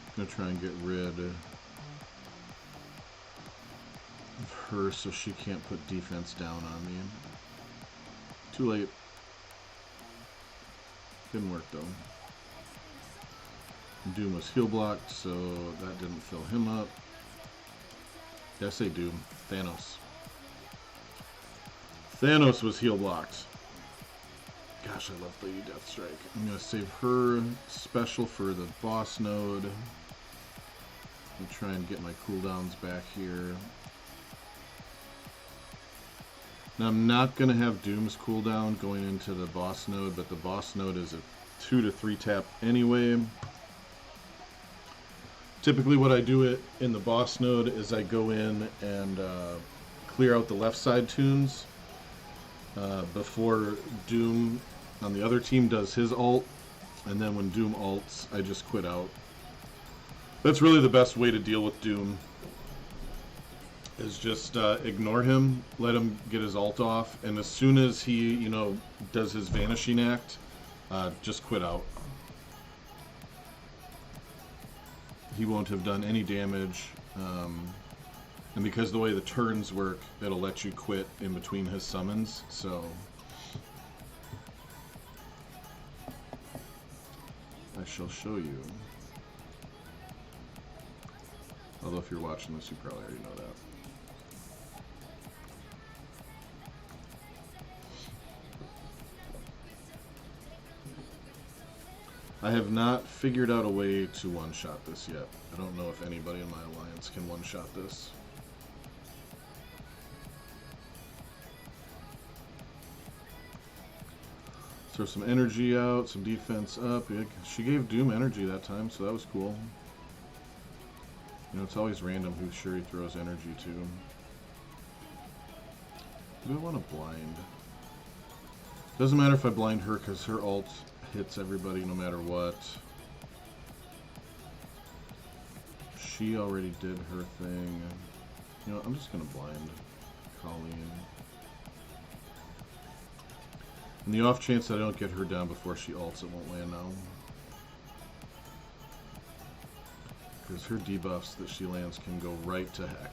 [SPEAKER 1] I'm going to try and get rid of her so she can't put defense down on me. Too late. Didn't work though. Doom was heal blocked, so that didn't fill him up. Did I say Doom? Thanos. Thanos was heal blocked. Gosh, I love Lady Deathstrike. I'm going to save her special for the boss node. I'm try and get my cooldowns back here. Now I'm not going to have Doom's cooldown going into the boss node, but the boss node is a 2 to 3 tap anyway. Typically what I do it in the boss node is I go in and clear out the left side tunes before Doom on the other team does his ult, and then when Doom ults, I just quit out. That's really the best way to deal with Doom, is just ignore him, let him get his ult off, and as soon as he, you know, does his vanishing act, just quit out. He won't have done any damage, and because the way the turns work, it'll let you quit in between his summons, so I shall show you. Although if you're watching this, you probably already know that. I have not figured out a way to one-shot this yet. I don't know if anybody in my alliance can one-shot this. Throw some energy out, some defense up. Yeah, she gave Doom energy that time, so that was cool. You know, it's always random who Shuri throws energy to. Do I want to blind? Doesn't matter if I blind her, because her ult hits everybody no matter what. She already did her thing. You know, I'm just going to blind Colleen. In the off chance that I don't get her down before she ults, it won't land now. Because her debuffs that she lands can go right to heck.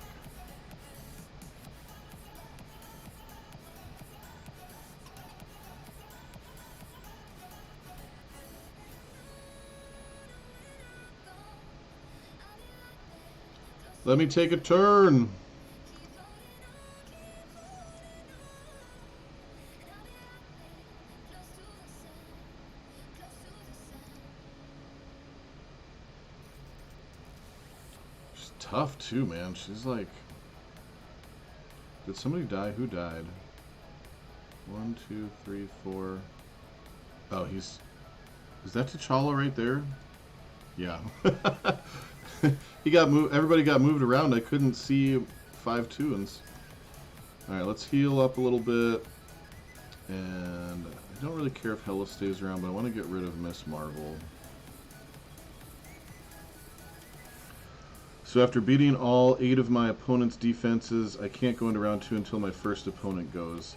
[SPEAKER 1] Let me take a turn. She's tough too, man. She's like... Did somebody die? Who died? 1, 2, 3, 4... Oh, he's... Is that T'Challa right there? Yeah. He got moved. Everybody got moved around. I couldn't see 5 tunes. Alright, let's heal up a little bit. And I don't really care if Hela stays around, but I want to get rid of Miss Marvel. So after beating all 8 of my opponent's defenses, I can't go into round 2 until my first opponent goes.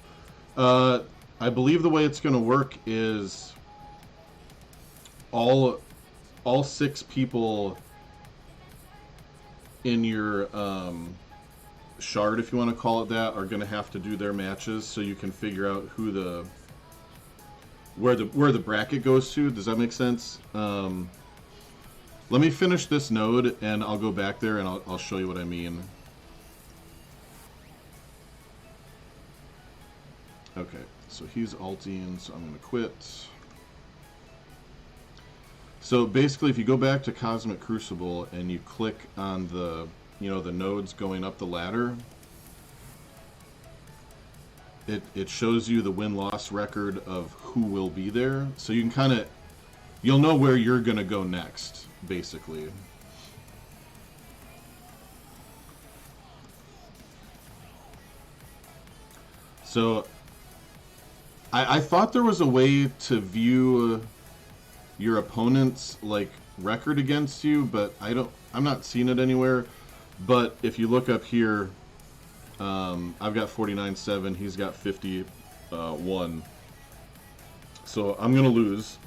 [SPEAKER 1] I believe the way it's going to work is all 6 people in your shard, if you want to call it that, are going to have to do their matches, so you can figure out who where the bracket goes to. Does that make sense? Let me finish this node, and I'll go back there, and I'll show you what I mean. Okay, so he's ulting, so I'm going to quit. So basically, if you go back to Cosmic Crucible and you click on the, the nodes going up the ladder, it shows you the win-loss record of who will be there. So you can you'll know where you're going to go next, basically. So I thought there was a way to view your opponent's record against you, but I'm not seeing it anywhere. But if you look up here, I've got 49-7, he's got 51. So I'm gonna lose,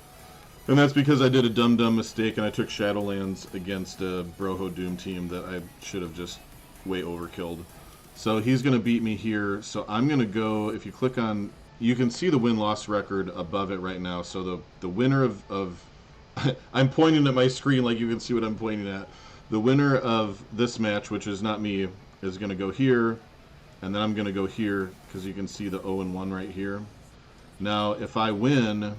[SPEAKER 1] and that's because I did a dumb mistake and I took Shadowlands against a Broho Doom team that I should have just way overkilled. So he's gonna beat me here. So I'm gonna go. If you click on, you can see the win-loss record above it right now. So the winner of I'm pointing at my screen like you can see what I'm pointing at. The winner of this match, which is not me, is going to go here, and then I'm going to go here because you can see the 0-1 right here. Now, if I win,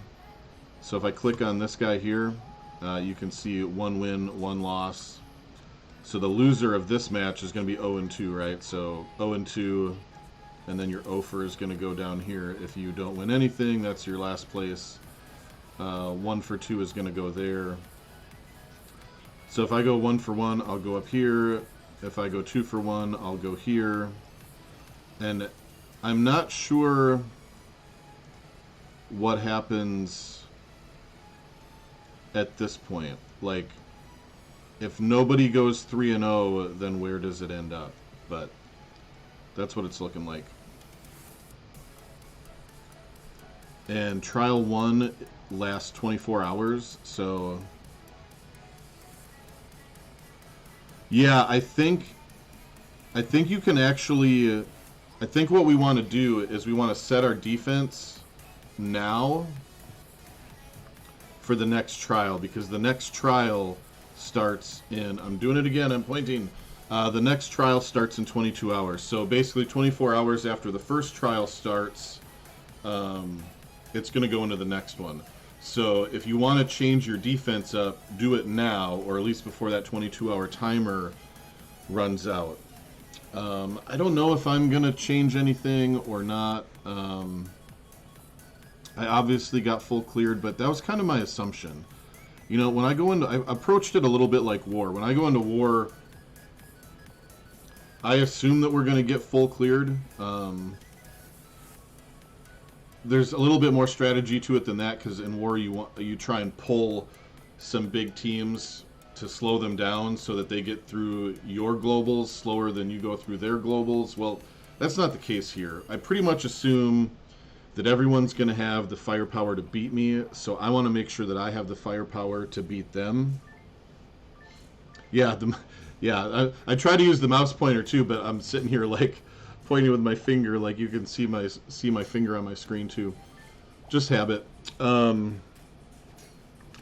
[SPEAKER 1] so if I click on this guy here, you can see 1 win, 1 loss. So the loser of this match is going to be 0-2, right? So 0-2, and then your offer is going to go down here. If you don't win anything, that's your last place. 1 for 2 is going to go there. So if I go 1 for 1, I'll go up here. If I go 2 for 1, I'll go here. And I'm not sure what happens at this point. Like, if nobody goes 3-0, then where does it end up? But that's what it's looking like. And Trial 1 lasts 24 hours, so... Yeah, I think you can actually... I think what we want to do is we want to set our defense now for the next trial, because the next trial starts in... I'm doing it again, I'm pointing. The next trial starts in 22 hours. So basically 24 hours after the first trial starts, it's going to go into the next one. So if you want to change your defense up, do it now, or at least before that 22-hour timer runs out. I don't know if I'm going to change anything or not. I obviously got full cleared, but that was kind of my assumption. You know, when I go into... I approached it a little bit like war. When I go into war, I assume that we're going to get full cleared. There's a little bit more strategy to it than that, because in war you try and pull some big teams to slow them down so that they get through your globals slower than you go through their globals. Well, that's not the case here. I pretty much assume that everyone's going to have the firepower to beat me, so I want to make sure that I have the firepower to beat them. Yeah, I try to use the mouse pointer too, but I'm sitting here like pointing with my finger, like you can see my finger on my screen too. Just habit.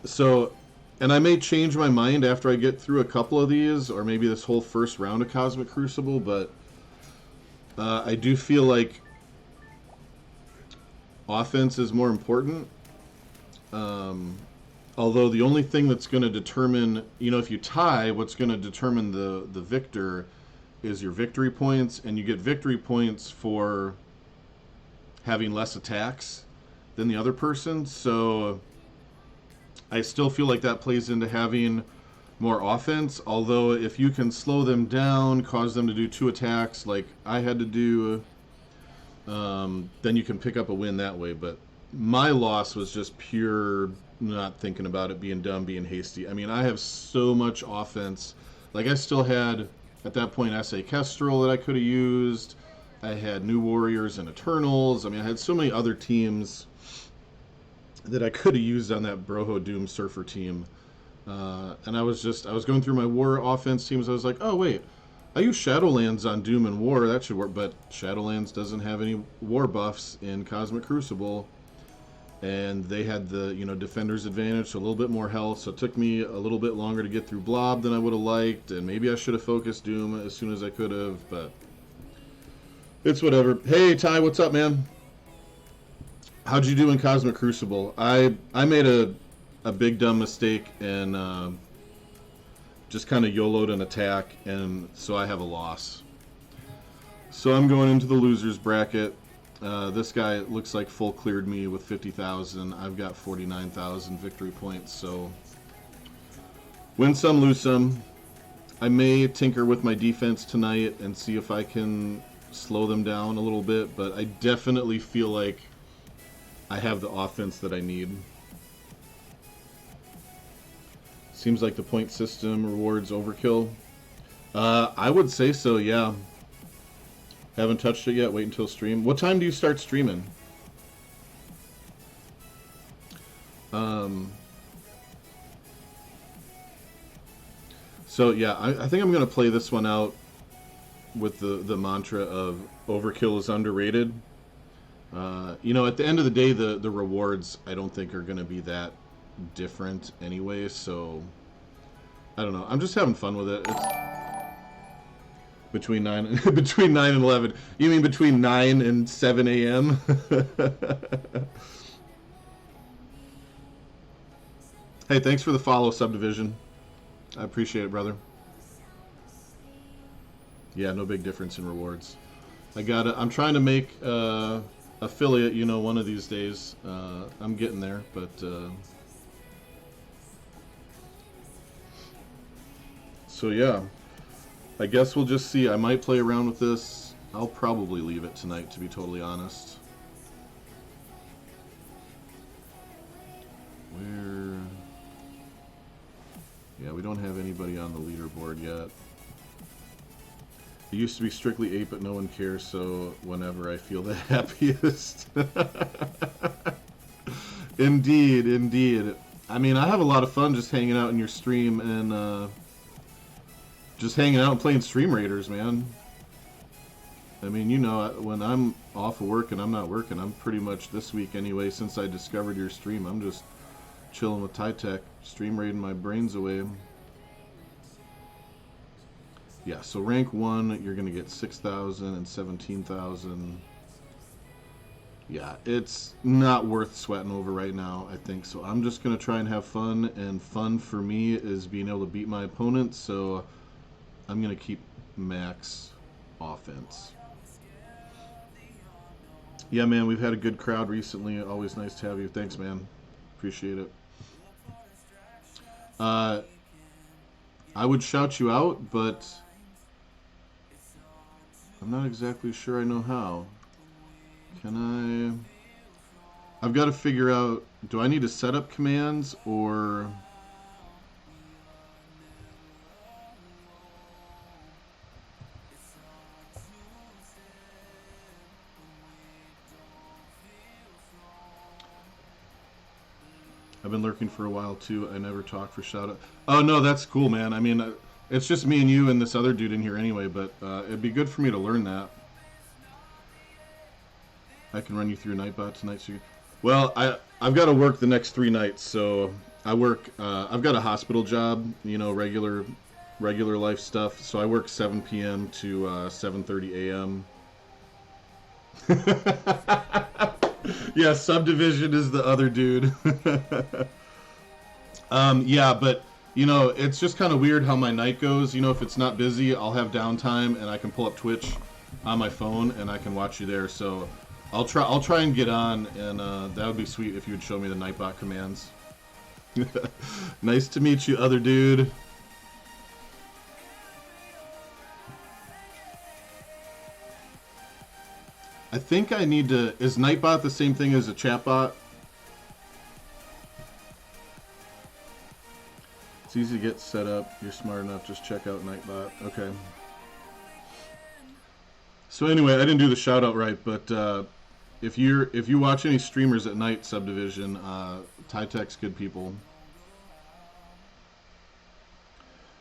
[SPEAKER 1] So And I may change my mind after I get through a couple of these, or maybe this whole first round of Cosmic Crucible, but I do feel like offense is more important. Although the only thing that's going to determine, you know, if you tie, what's going to determine the victor is your victory points, and you get victory points for having less attacks than the other person. So I still feel like that plays into having more offense, although if you can slow them down, cause them to do 2 attacks like I had to do, then you can pick up a win that way. But my loss was just pure not thinking about it, being dumb, being hasty. I mean, I have so much offense. Like, I still had, at that point, S.A. Kestrel that I could have used. I had New Warriors and Eternals. I mean, I had so many other teams that I could have used on that Broho Doom Surfer team. And I was going through my War offense teams. I was like, oh, wait, I use Shadowlands on Doom and War. That should work. But Shadowlands doesn't have any War buffs in Cosmic Crucible. And they had the, you know, Defender's Advantage, so a little bit more health. So it took me a little bit longer to get through Blob than I would have liked. And maybe I should have focused Doom as soon as I could have. But it's whatever. Hey, Ty, what's up, man? How'd you do in Cosmic Crucible? I made a big dumb mistake and just kind of YOLO'd an attack, and so I have a loss. So I'm going into the losers bracket. This guy looks like full cleared me with 50,000. I've got 49,000 victory points, so win some, lose some. I may tinker with my defense tonight and see if I can slow them down a little bit, but I definitely feel like I have the offense that I need. Seems like the point system rewards overkill. I would say so, yeah. Haven't touched it yet. Wait until stream. What time do you start streaming? So yeah, I think I'm gonna play this one out with the mantra of overkill is underrated. You know, at the end of the day, the rewards I don't think are gonna be that different anyway. So I don't know. I'm just having fun with it. It's between 9 and 11. You mean between 9 and 7 a.m.? Hey, thanks for the follow, Subdivision. I appreciate it, brother. Yeah, no big difference in rewards. I'm trying to make affiliate, you know, one of these days. I'm getting there, but so yeah. I guess we'll just see. I might play around with this. I'll probably leave it tonight, to be totally honest. Where? Yeah, we don't have anybody on the leaderboard yet. It used to be strictly 8, but no one cares, so whenever I feel the happiest. Indeed, indeed. I mean, I have a lot of fun just hanging out in your stream and just hanging out and playing Stream Raiders, man. I mean, you know, when I'm off of work and I'm not working, I'm pretty much this week anyway, since I discovered your stream, I'm just chilling with Tech, stream raiding my brains away. Yeah, so rank 1, you're going to get 6,000 and 17,000. Yeah, it's not worth sweating over right now, I think. So I'm just going to try and have fun, and fun for me is being able to beat my opponents, so I'm going to keep max offense. Yeah, man, we've had a good crowd recently. Always nice to have you. Thanks, man. Appreciate it. I would shout you out, but I'm not exactly sure I know how. Can I've got to figure out, do I need to set up commands or... I've been lurking for a while too. I never talk for shout out. Oh no, that's cool, man. I mean, it's just me and you and this other dude in here anyway, but it'd be good for me to learn that. I can run you through Nightbot tonight. So well, I've got to work the next 3 nights, so I work. I've got a hospital job. You know, regular life stuff. So I work 7 p.m. to 7:30 a.m. Yeah, Subdivision is the other dude. Yeah, but you know, it's just kind of weird how my night goes. You know, if it's not busy, I'll have downtime and I can pull up Twitch on my phone and I can watch you there. So I'll try and get on, and that would be sweet if you would show me the Nightbot commands. Nice to meet you, other dude. I think I need to... Is Nightbot the same thing as a chatbot? It's easy to get set up. You're smart enough. Just check out Nightbot. Okay. So anyway, I didn't do the shout out right, but if you watch any streamers at night, Subdivision, Tytech's good people.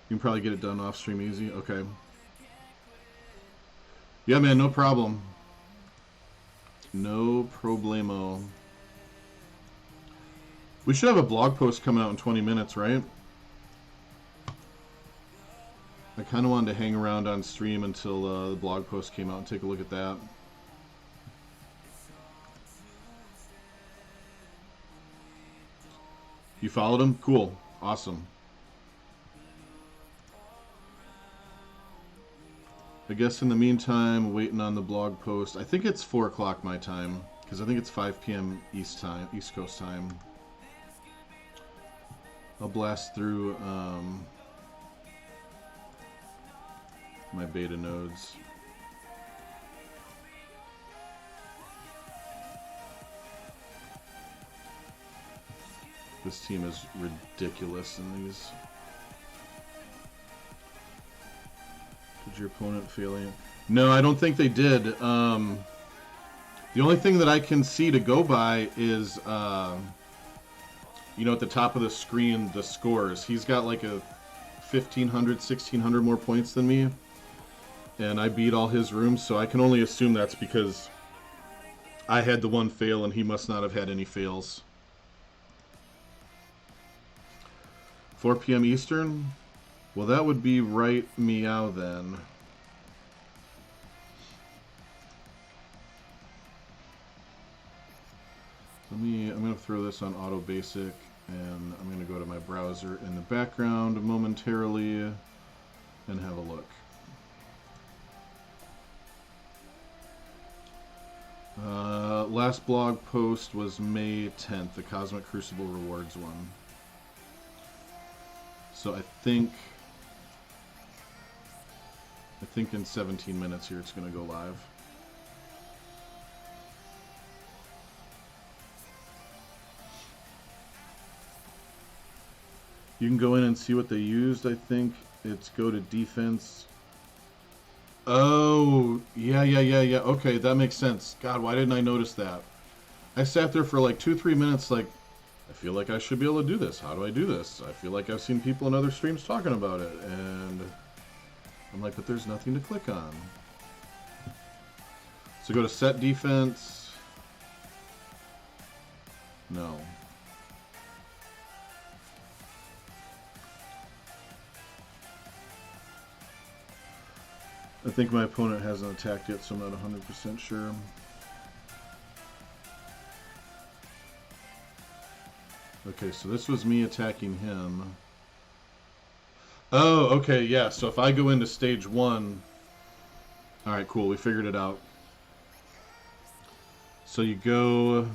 [SPEAKER 1] You can probably get it done off stream easy. Okay. Yeah, man, no problem. No problemo. We should have a blog post coming out in 20 minutes, right? I kind of wanted to hang around on stream until the blog post came out and take a look at that. You followed him? Cool. Awesome. I guess in the meantime, waiting on the blog post. I think it's 4 o'clock my time, because I think it's 5 p.m. East Coast time. I'll blast through my beta nodes. This team is ridiculous in these. Did your opponent fail you? No, I don't think they did. The only thing that I can see to go by is, you know, at the top of the screen, the scores. He's got like a 1,500, 1,600 more points than me. And I beat all his rooms, so I can only assume that's because I had the one fail and he must not have had any fails. 4 p.m. Eastern? Well, that would be right meow then. I'm going to throw this on auto basic, and I'm going to go to my browser in the background momentarily and have a look. Last blog post was May 10th, the Cosmic Crucible Rewards one. So I think in 17 minutes here it's going to go live. You can go in and see what they used. I think it's go to defense. Oh, yeah. Okay, that makes sense. God, why didn't I notice that? I sat there for like 2-3 minutes like, I feel like I should be able to do this. How do I do this? I feel like I've seen people in other streams talking about it. And I'm like, but there's nothing to click on. So go to set defense. No. I think my opponent hasn't attacked yet, so I'm not 100% sure. Okay, so this was me attacking him. Oh, okay, yeah. So if I go into stage 1... Alright, cool. We figured it out. So you go...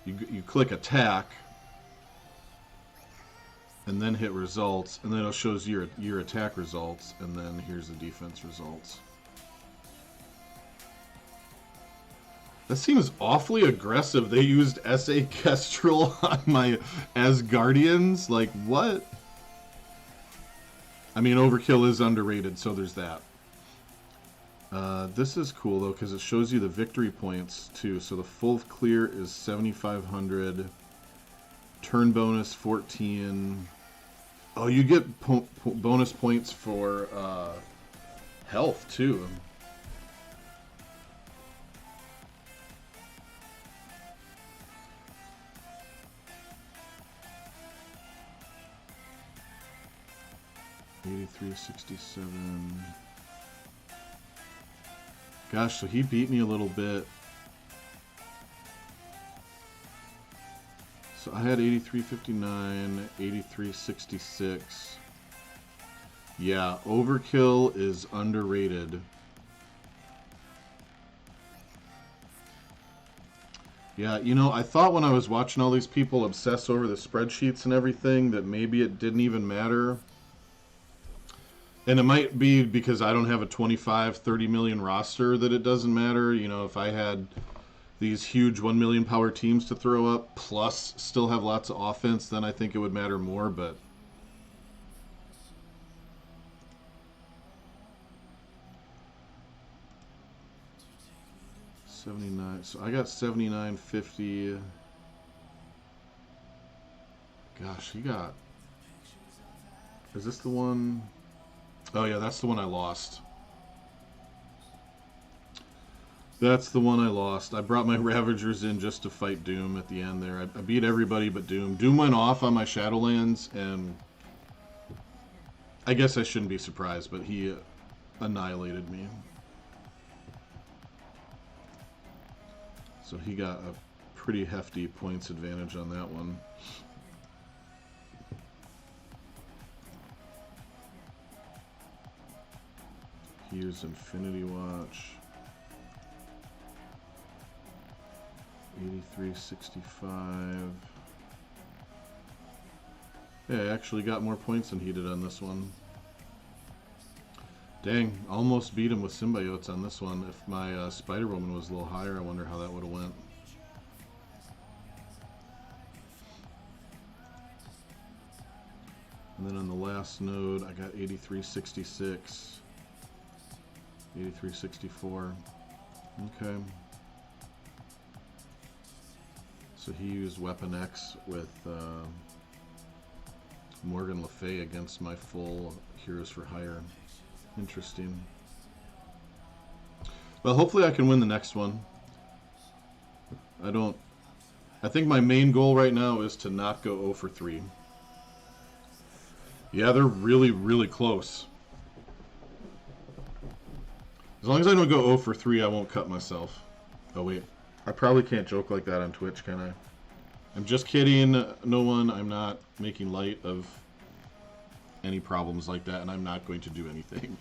[SPEAKER 1] You click attack. And then hit results. And then it shows your attack results. And then here's the defense results. That seems awfully aggressive. They used S.A. Kestrel on my Asgardians? Like, what? I mean, overkill is underrated, so there's that. This is cool, though, because it shows you the victory points, too. So the full clear is 7,500. Turn bonus, 14. Oh, you get bonus points for health, too. 83.67. Gosh, so he beat me a little bit. So I had 83.59, 83.66. Yeah, Overkill is underrated. Yeah, you know, I thought when I was watching all these people obsess over the spreadsheets and everything that maybe it didn't even matter. And it might be because I don't have a 25, 30 million roster that it doesn't matter. You know, if I had these huge 1 million power teams to throw up, plus still have lots of offense, then I think it would matter more, but... $79, so I got 79.50. Gosh, he got... Is this the one? Oh yeah, that's the one I lost. That's the one I lost. I brought my Ravagers in just to fight Doom at the end there. I beat everybody but Doom. Doom went off on my Shadowlands, and I guess I shouldn't be surprised, but he annihilated me. So he got a pretty hefty points advantage on that one. Here's Infinity Watch. 83.65. Yeah, I actually got more points than he did on this one. Dang, almost beat him with Symbiotes on this one. If my Spider-Woman was a little higher, I wonder how that would have went. And then on the last node, I got 83.66. 83.64. Okay. So he used Weapon X with Morgan Le Fay against my full Heroes for Hire. Interesting. Well, hopefully I can win the next one. I think my main goal right now is to not go 0 for 3. Yeah, they're really, really close. As long as I don't go 0 for 3, I won't cut myself. Oh, wait. I probably can't joke like that on Twitch, can I? I'm just kidding. No one. I'm not making light of any problems like that, and I'm not going to do anything.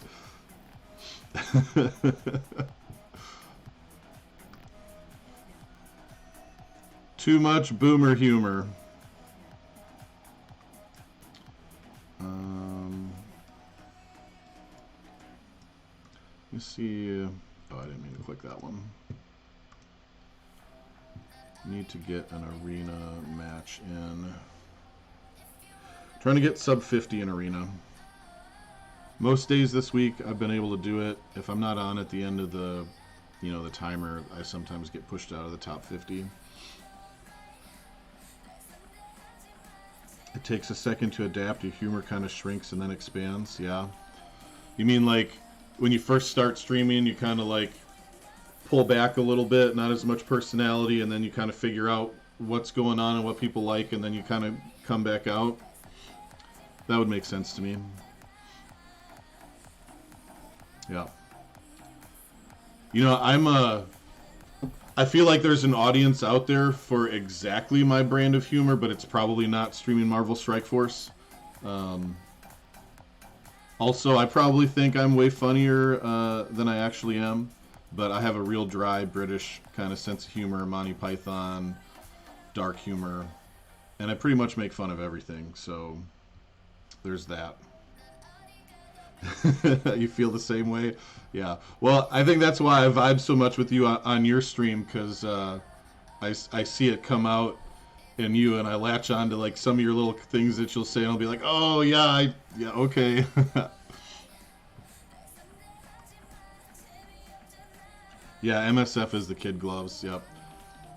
[SPEAKER 1] Too much boomer humor. Let me see. Oh, I didn't mean to click that one. Need to get an arena match in. Trying to get sub 50 in arena. Most days this week I've been able to do it. If I'm not on at the end of the, the timer, I sometimes get pushed out of the top 50. It takes a second to adapt. Your humor kind of shrinks and then expands. Yeah. You mean like when you first start streaming, you kind of like pull back a little bit, not as much personality, and then you kind of figure out what's going on and what people like, and then you kind of come back out? That would make sense to me. Yeah. I feel like there's an audience out there for exactly my brand of humor, but it's probably not streaming Marvel Strike Force. Also, I probably think I'm way funnier than I actually am, but I have a real dry British kind of sense of humor, Monty Python, dark humor, and I pretty much make fun of everything, so there's that. You feel the same way? Yeah. Well, I think that's why I vibe so much with you on your stream, because I see it come out in you, and I latch on to like some of your little things that you'll say, and I'll be like, oh yeah, yeah, okay. Yeah, MSF is the kid gloves. Yep.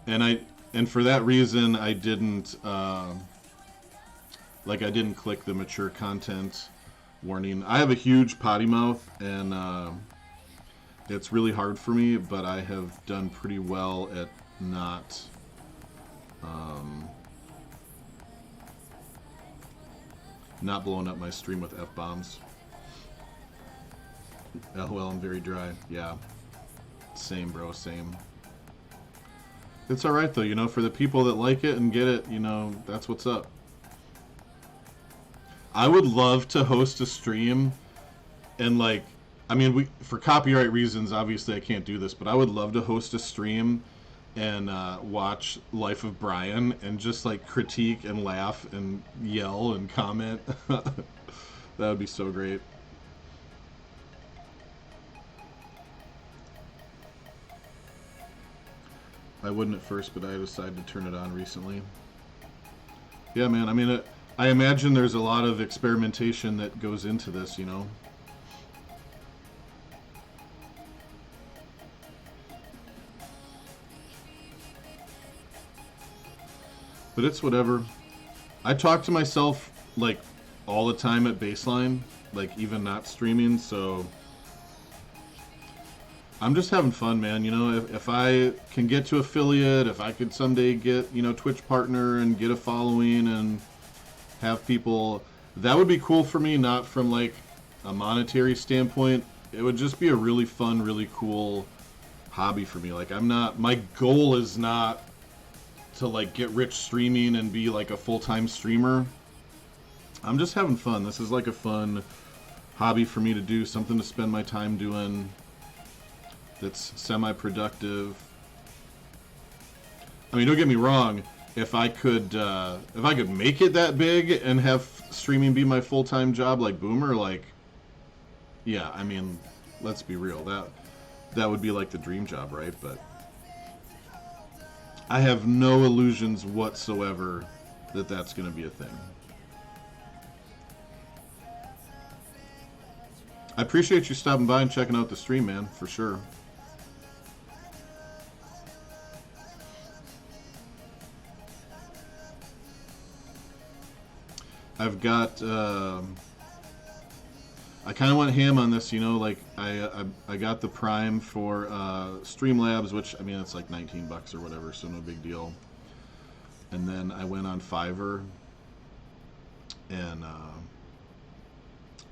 [SPEAKER 1] And for that reason, I didn't click the mature content warning. I have a huge potty mouth, and it's really hard for me, but I have done pretty well at not blowing up my stream with F-bombs. LOL, I'm very dry. Yeah. Same, bro, same. It's alright, though, you know, for the people that like it and get it, you know, that's what's up. I would love to host a stream and, like, I mean, for copyright reasons, obviously I can't do this, but I would love to host a stream and watch Life of Brian and just, like, critique and laugh and yell and comment. That would be so great. I wouldn't at first, but I decided to turn it on recently. Yeah, man, I mean, I imagine there's a lot of experimentation that goes into this, you know? But it's whatever. I talk to myself, like, all the time at baseline, like, even not streaming, so I'm just having fun, man. You know, if I can get to affiliate, if I could someday get, you know, Twitch partner and get a following and have people, that would be cool for me, not from, like, a monetary standpoint. It would just be a really fun, really cool hobby for me. Like, my goal is not to, like, get rich streaming and be, like, a full-time streamer. I'm just having fun. This is, like, a fun hobby for me to do, something to spend my time doing that's semi-productive. I mean, don't get me wrong. If I could make it that big and have streaming be my full-time job, like Boomer, like, yeah, I mean, let's be real. That would be like the dream job, right? But I have no illusions whatsoever that that's going to be a thing. I appreciate you stopping by and checking out the stream, man, for sure. I've got, I kind of went ham on this, you know, like, I got the Prime for Streamlabs, which, I mean, it's like 19 bucks or whatever, so no big deal. And then I went on Fiverr, and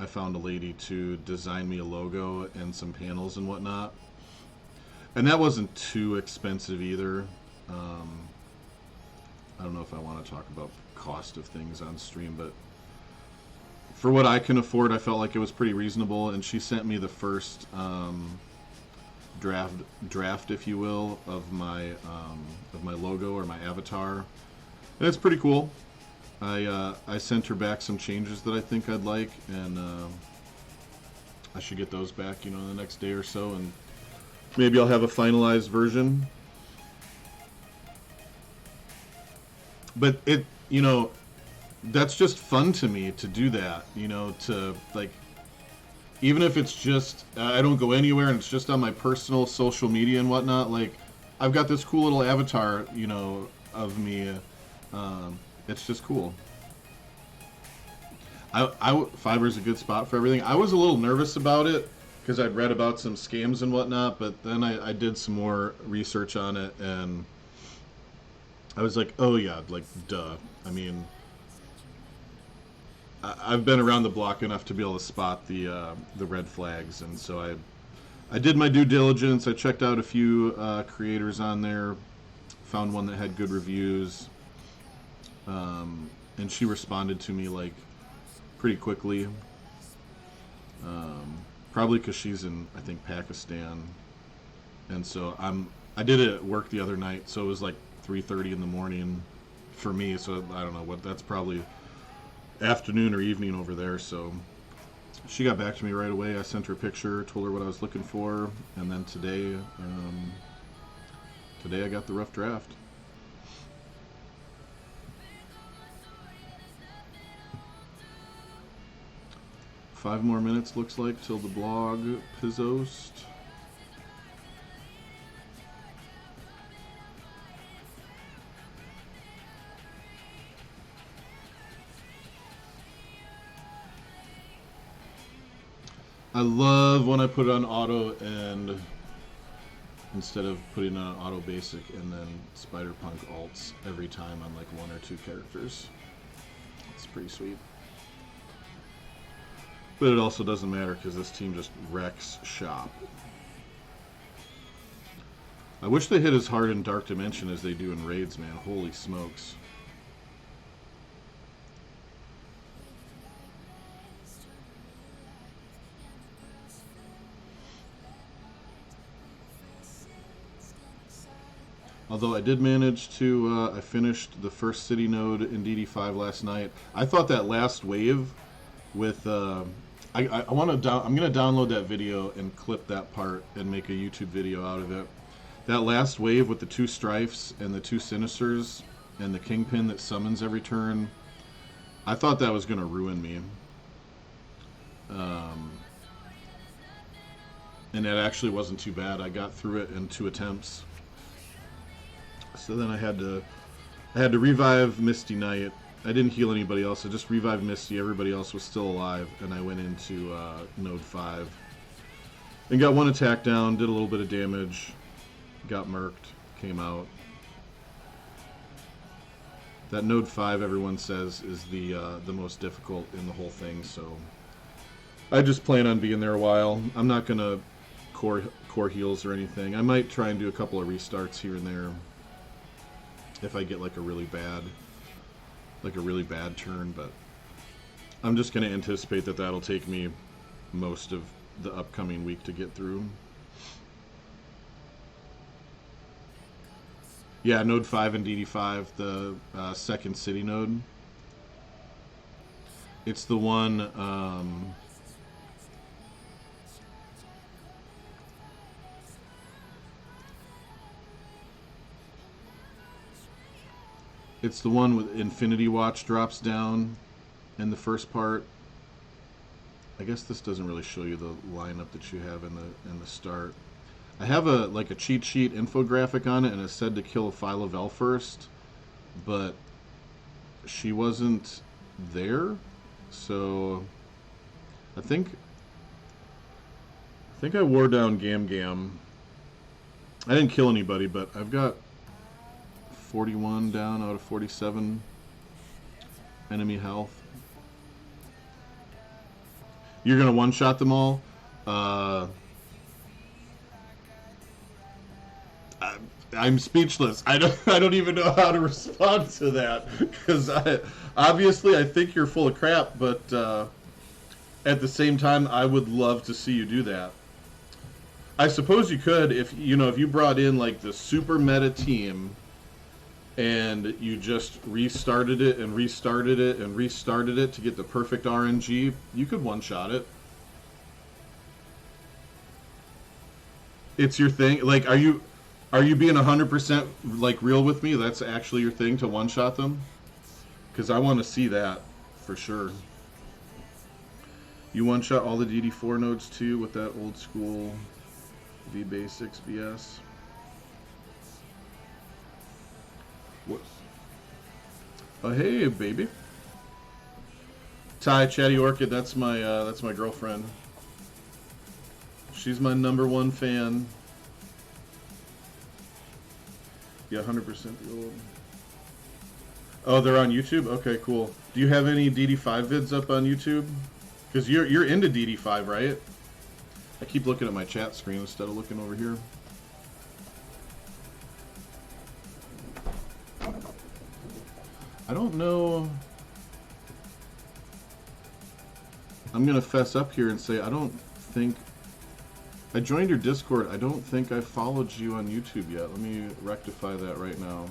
[SPEAKER 1] I found a lady to design me a logo and some panels and whatnot. And that wasn't too expensive either. I don't know if I want to talk about cost of things on stream, but for what I can afford, I felt like it was pretty reasonable. And she sent me the first draft, if you will, of my logo or my avatar, and it's pretty cool. I sent her back some changes that I think I'd like, and I should get those back, you know, in the next day or so, and maybe I'll have a finalized version. But it, you know, that's just fun to me to do that, you know, to, like, even if it's just, I don't go anywhere and it's just on my personal social media and whatnot, like, I've got this cool little avatar, you know, of me. It's just cool. Fiverr's a good spot for everything. I was a little nervous about it because I'd read about some scams and whatnot, but then I did some more research on it, and I was like, oh yeah, like, duh. I mean, I've been around the block enough to be able to spot the red flags, and so I did my due diligence. I checked out a few creators on there, found one that had good reviews, and she responded to me, like, pretty quickly. Probably because she's in, I think, Pakistan, and so I did it at work the other night, so it was like 3:30 in the morning for me, so I don't know what, that's probably afternoon or evening over there. So she got back to me right away. I sent her a picture, told her what I was looking for, and then today I got the rough draft. Five more minutes, looks like, till the blog pizzost. I love when I put it on auto and instead of putting it on auto basic and then Spider-Punk alts every time on like one or two characters. It's pretty sweet. But it also doesn't matter because this team just wrecks shop. I wish they hit as hard in Dark Dimension as they do in Raids, man. Holy smokes. Although I did manage to, I finished the first city node in DD5 last night. I thought that last wave with, I want to I'm going to download that video and clip that part and make a YouTube video out of it. That last wave with the 2 strifes and the 2 sinisters and the kingpin that summons every turn, I thought that was going to ruin me. And that actually wasn't too bad. I got through it in 2 attempts. So then I had to revive Misty Knight. I didn't heal anybody else. I just revived Misty. Everybody else was still alive, and I went into Node 5 and got 1 attack down. Did a little bit of damage. Got murked. Came out. That Node 5, everyone says, is the most difficult in the whole thing. So I just plan on being there a while. I'm not gonna core heals or anything. I might try and do a couple of restarts here and there. If I get like a really bad turn, but I'm just going to anticipate that that'll take me most of the upcoming week to get through. Yeah, node 5 and DD5, the second city node. It's the one it's the one with Infinity Watch drops down in the first part. I guess this doesn't really show you the lineup that you have in the start. I have a cheat sheet infographic on it, and it said to kill Phyla-Vel first, but she wasn't there, so I think I wore down Gam. I didn't kill anybody, but I've got 41 down out of 47 enemy health. You're gonna one-shot them all? I'm speechless. I don't even know how to respond to that, because obviously I think you're full of crap, but at the same time I would love to see you do that. I suppose you could if you brought in like the super meta team and you just restarted it and restarted it and restarted it to get the perfect RNG, you could one-shot it. It's your thing. Like, are you being 100% like real with me? That's actually your thing, to one-shot them? Because I want to see that for sure. You one-shot all the DD4 nodes too with that old school V-Basics BS. What? Oh, hey, baby. Ty, Chatty Orchid, that's my girlfriend. She's my #1 fan. Yeah, 100% the old. Oh, they're on YouTube? Okay, cool. Do you have any DD5 vids up on YouTube? Because you're into DD5, right? I keep looking at my chat screen instead of looking over here. I don't know. I'm going to fess up here and say I don't think... I joined your Discord. I don't think I followed you on YouTube yet. Let me rectify that right now.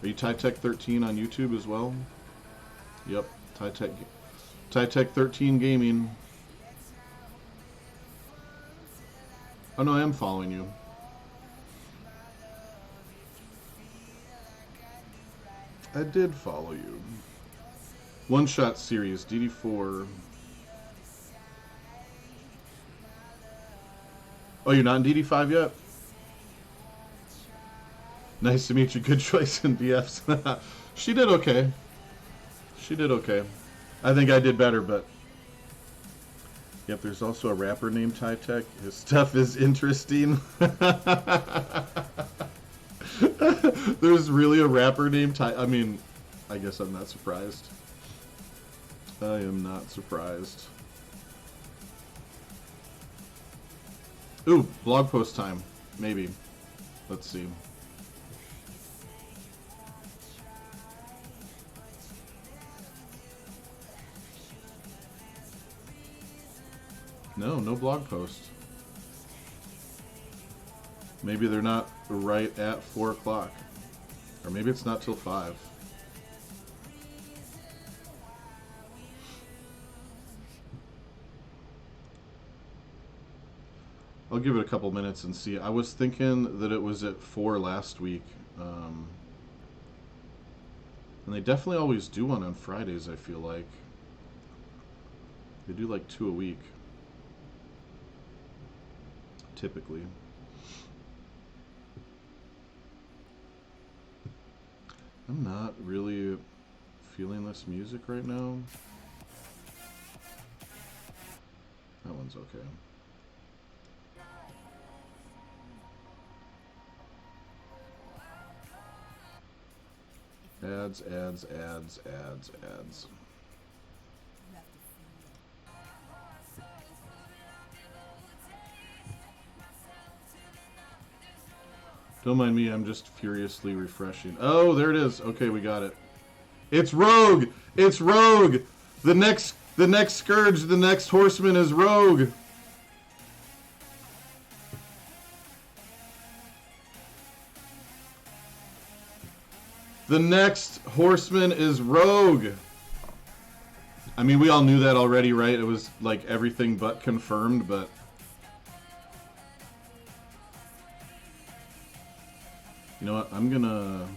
[SPEAKER 1] Are you TyTech13 on YouTube as well? Yep, TyTech13 Gaming. Oh no, I am following you. I did follow you. One-shot series, DD4. Oh, you're not in DD5 yet? Nice to meet you. Good choice in BFs. She did okay. She did okay. I think I did better, but... Yep, there's also a rapper named TyTech. His stuff is interesting. There's really a rapper named Ty... I mean, I guess I'm not surprised. I am not surprised. Ooh, blog post time. Maybe. Let's see. No blog post. Maybe they're not right at 4 o'clock. Or maybe it's not till 5. I'll give it a couple minutes and see. I was thinking that it was at 4 last week. And they definitely always do one on Fridays, I feel like. They do like 2 a week. Typically. I'm not really feeling this music right now. That one's okay. Ads, ads, ads, ads, ads. Don't mind me, I'm just furiously refreshing. Oh, there it is. Okay, we got it. It's Rogue! It's Rogue! The next Scourge, the next Horseman is Rogue! The next Horseman is Rogue! I mean, we all knew that already, right? It was like everything but confirmed, but... You know what? I'm gonna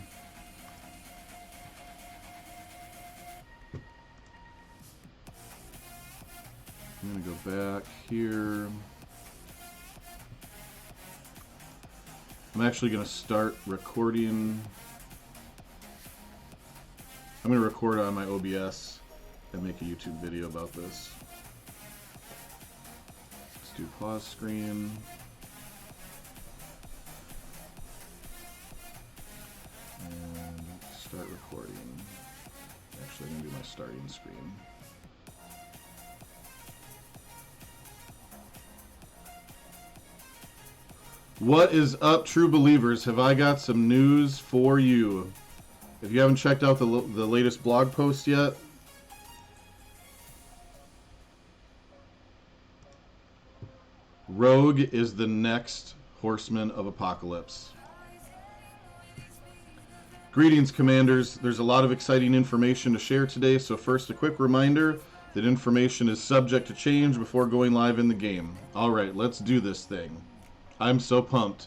[SPEAKER 1] go back here. I'm actually gonna start recording. I'm gonna record on my OBS and make a YouTube video about this. Let's do pause screen. And start recording. Actually, I'm going to do my starting screen. What is up, true believers? Have I got some news for you? If you haven't checked out the latest blog post yet, Rogue is the next Horseman of Apocalypse. Greetings, Commanders. There's a lot of exciting information to share today, so first a quick reminder that information is subject to change before going live in the game. Alright, let's do this thing. I'm so pumped.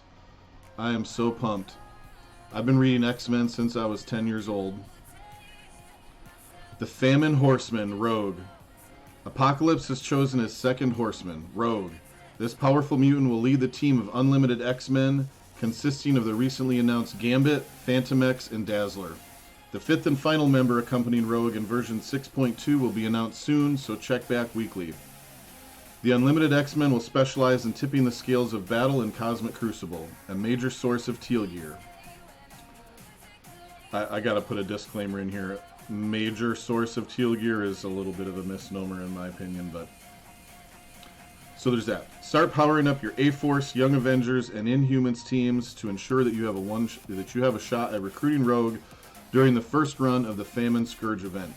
[SPEAKER 1] I am so pumped. I've been reading X-Men since I was 10 years old. The Famine Horseman, Rogue. Apocalypse has chosen his second Horseman, Rogue. This powerful mutant will lead the team of unlimited X-Men, consisting of the recently announced Gambit, Phantom X, and Dazzler. The fifth and final member accompanying Rogue in version 6.2 will be announced soon, so check back weekly. The Unlimited X-Men will specialize in tipping the scales of battle in Cosmic Crucible, a major source of teal gear. I gotta put a disclaimer in here. Major source of teal gear is a little bit of a misnomer in my opinion, but... So there's that. Start powering up your A-Force, Young Avengers, and Inhumans teams to ensure that you have a shot at recruiting Rogue during the first run of the Famine Scourge event.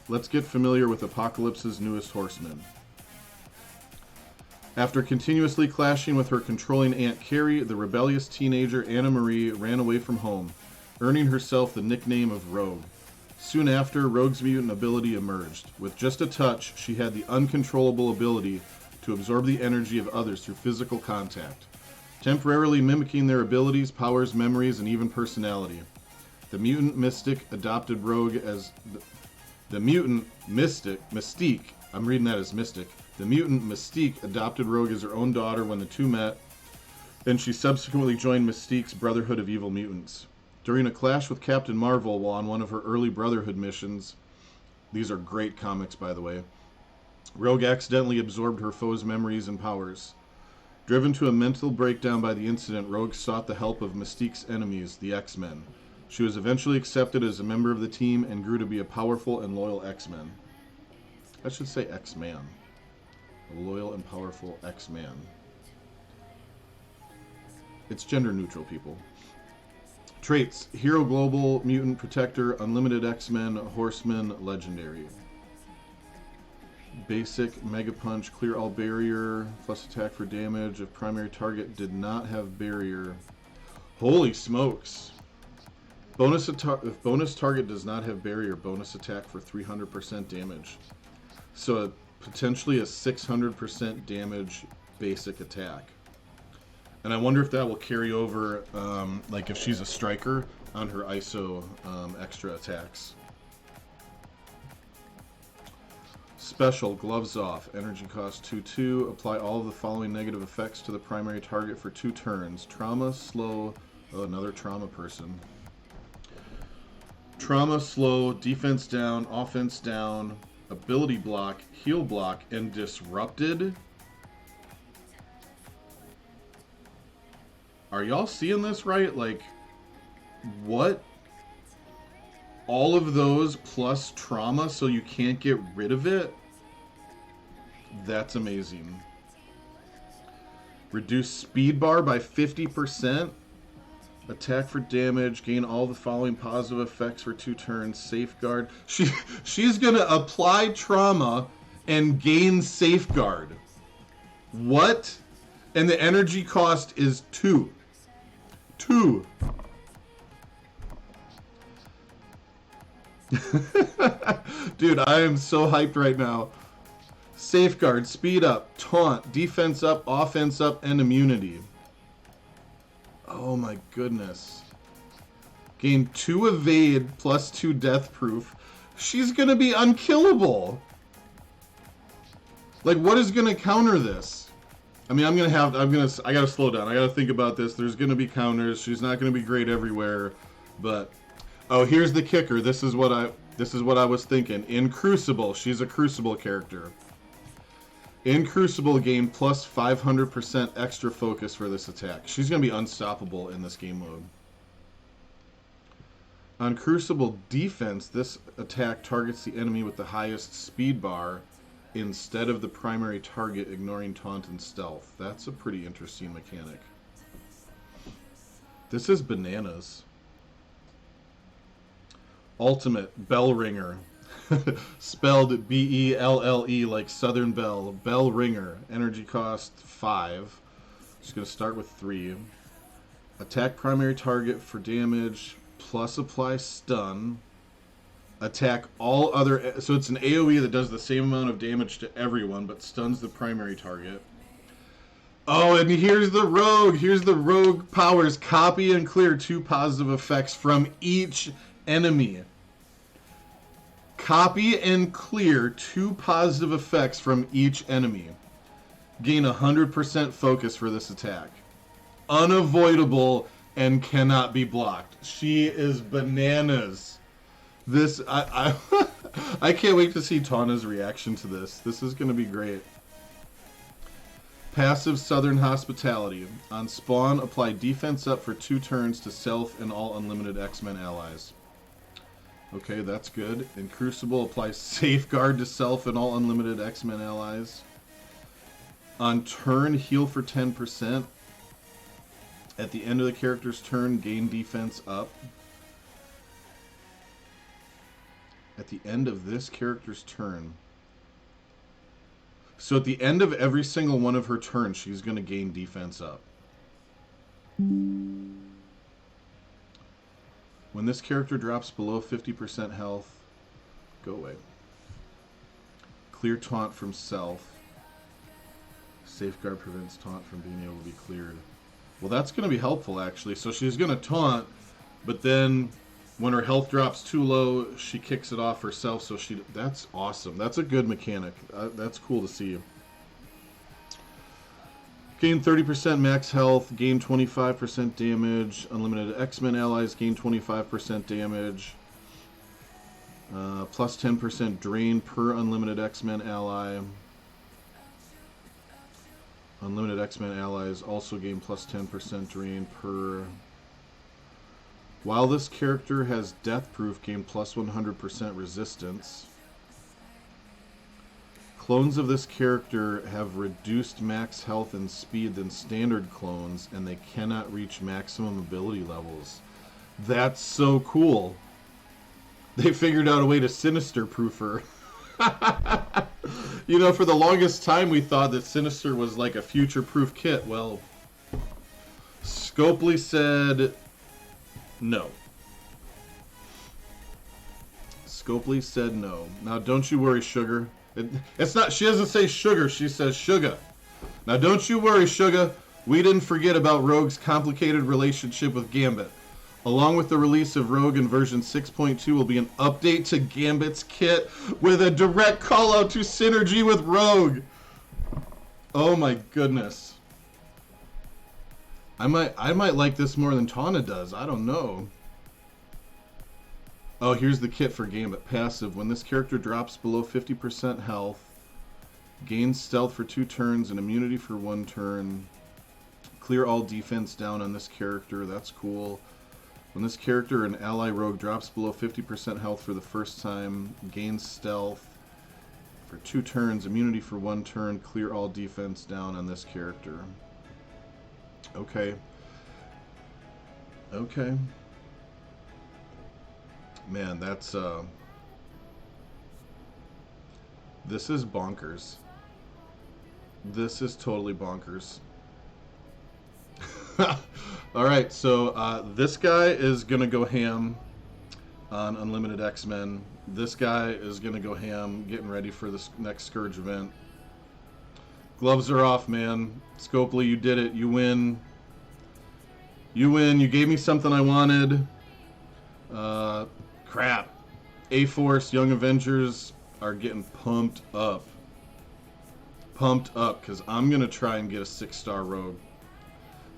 [SPEAKER 1] Let's get familiar with Apocalypse's newest Horseman. After continuously clashing with her controlling Aunt Carrie, the rebellious teenager Anna Marie ran away from home, earning herself the nickname of Rogue. Soon after, Rogue's mutant ability emerged. With just a touch, she had the uncontrollable ability to absorb the energy of others through physical contact, temporarily mimicking their abilities, powers, memories, and even personality. The mutant mystic adopted Rogue as the mutant Mystique. I'm reading that as Mystic. The mutant Mystique adopted Rogue as her own daughter when the two met, and she subsequently joined Mystique's Brotherhood of Evil Mutants. During a clash with Captain Marvel while on one of her early Brotherhood missions, these are great comics by the way, Rogue accidentally absorbed her foe's memories and powers. Driven to a mental breakdown by the incident, Rogue sought the help of Mystique's enemies, the X-Men. She was eventually accepted as a member of the team and grew to be a powerful and loyal X-Men. I should say X-Man. A loyal and powerful X-Man. It's gender neutral, people. Traits: Hero Global, Mutant Protector, Unlimited X-Men, Horseman, Legendary. Basic, Mega Punch, clear all barrier, plus attack for damage if primary target did not have barrier. Holy smokes! If bonus target does not have barrier, bonus attack for 300% damage. So potentially a 600% damage basic attack. And I wonder if that will carry over, like if she's a striker, on her ISO extra attacks. Special, Gloves Off, energy cost 2/2. Apply all of the following negative effects to the primary target for 2 turns. Trauma, slow, oh, another trauma person. Trauma, slow, defense down, offense down, ability block, heal block, and disrupted. Are y'all seeing this right? Like, what? All of those plus trauma so you can't get rid of it? That's amazing. Reduce speed bar by 50%. Attack for damage. Gain all the following positive effects for 2 turns. Safeguard. She's going to apply trauma and gain safeguard. What? And the energy cost is 2. 2. Dude, I am so hyped right now. Safeguard, speed up, taunt, defense up, offense up, and immunity. Oh my goodness. Gain 2 evade plus 2 death proof. She's gonna be unkillable. Like, what is gonna counter this? I mean, I gotta slow down. I gotta think about this. There's gonna be counters. She's not gonna be great everywhere, but oh, here's the kicker. This is what I was thinking. In Crucible, she's a Crucible character. In Crucible, gain plus 500% extra focus for this attack. She's going to be unstoppable in this game mode. On Crucible defense, this attack targets the enemy with the highest speed bar instead of the primary target, ignoring taunt and stealth. That's a pretty interesting mechanic. This is bananas. Ultimate, Bell Ringer. Spelled B-E-L-L-E like Southern Belle. Bell Ringer. Energy cost 5. Just going to start with 3. Attack primary target for damage, plus apply stun. Attack all other... So it's an AoE that does the same amount of damage to everyone, but stuns the primary target. Oh, and here's the rogue. Here's the rogue powers. Copy and clear 2 positive effects from each enemy. Copy and clear 2 positive effects from each enemy. Gain 100% focus for this attack. Unavoidable and cannot be blocked. She is bananas. This, I can't wait to see Tawna's reaction to this. This is going to be great. Passive Southern Hospitality. On spawn, apply defense up for 2 turns to self and all unlimited X-Men allies. Okay, that's good. In Crucible, apply Safeguard to self and all unlimited X-Men allies. On turn, heal for 10%. At the end of the character's turn, gain defense up. At the end of this character's turn. So at the end of every single one of her turns, she's going to gain defense up. When this character drops below 50% health, go away. Clear taunt from self. Safeguard prevents taunt from being able to be cleared. Well, that's going to be helpful, actually. So she's going to taunt, but then when her health drops too low, she kicks it off herself. So that's awesome. That's a good mechanic. That's cool to see. Gain 30% max health, gain 25% damage. Unlimited X-Men allies gain 25% damage. Plus 10% drain per unlimited X-Men ally. Unlimited X-Men allies also gain plus 10% drain per... While this character has death proof, gain plus 100% resistance. Clones of this character have reduced max health and speed than standard clones, and they cannot reach maximum ability levels. That's so cool. They figured out a way to Sinister-proof her. You know, for the longest time we thought that Sinister was like a future-proof kit. Well, Scopely said no. Scopely said no. Now, don't you worry, Sugar. It's not. She doesn't say sugar. She says sugar. Now, don't you worry, Sugar. We didn't forget about Rogue's complicated relationship with Gambit. Along with the release of Rogue in version 6.2 will be an update to Gambit's kit with a direct call out to synergy with Rogue. Oh my goodness. I might like this more than Tawna does. I don't know. Oh, here's the kit for Gambit. Passive. When this character drops below 50% health, gains stealth for 2 turns and immunity for 1 turn. Clear all defense down on this character. That's cool. When this character or an ally rogue drops below 50% health for the first time, gains stealth for 2 turns, immunity for 1 turn, clear all defense down on this character. Okay. Okay. Man, that's this is bonkers. This is totally bonkers. Alright, so this guy is gonna go ham on Unlimited X-Men. This guy is gonna go ham getting ready for this next Scourge event. Gloves are off, man. Scopely, you did it. You win. You win. You gave me something I wanted. Crap. A-Force, Young Avengers are getting pumped up. Pumped up, because I'm going to try and get a 6-star Rogue.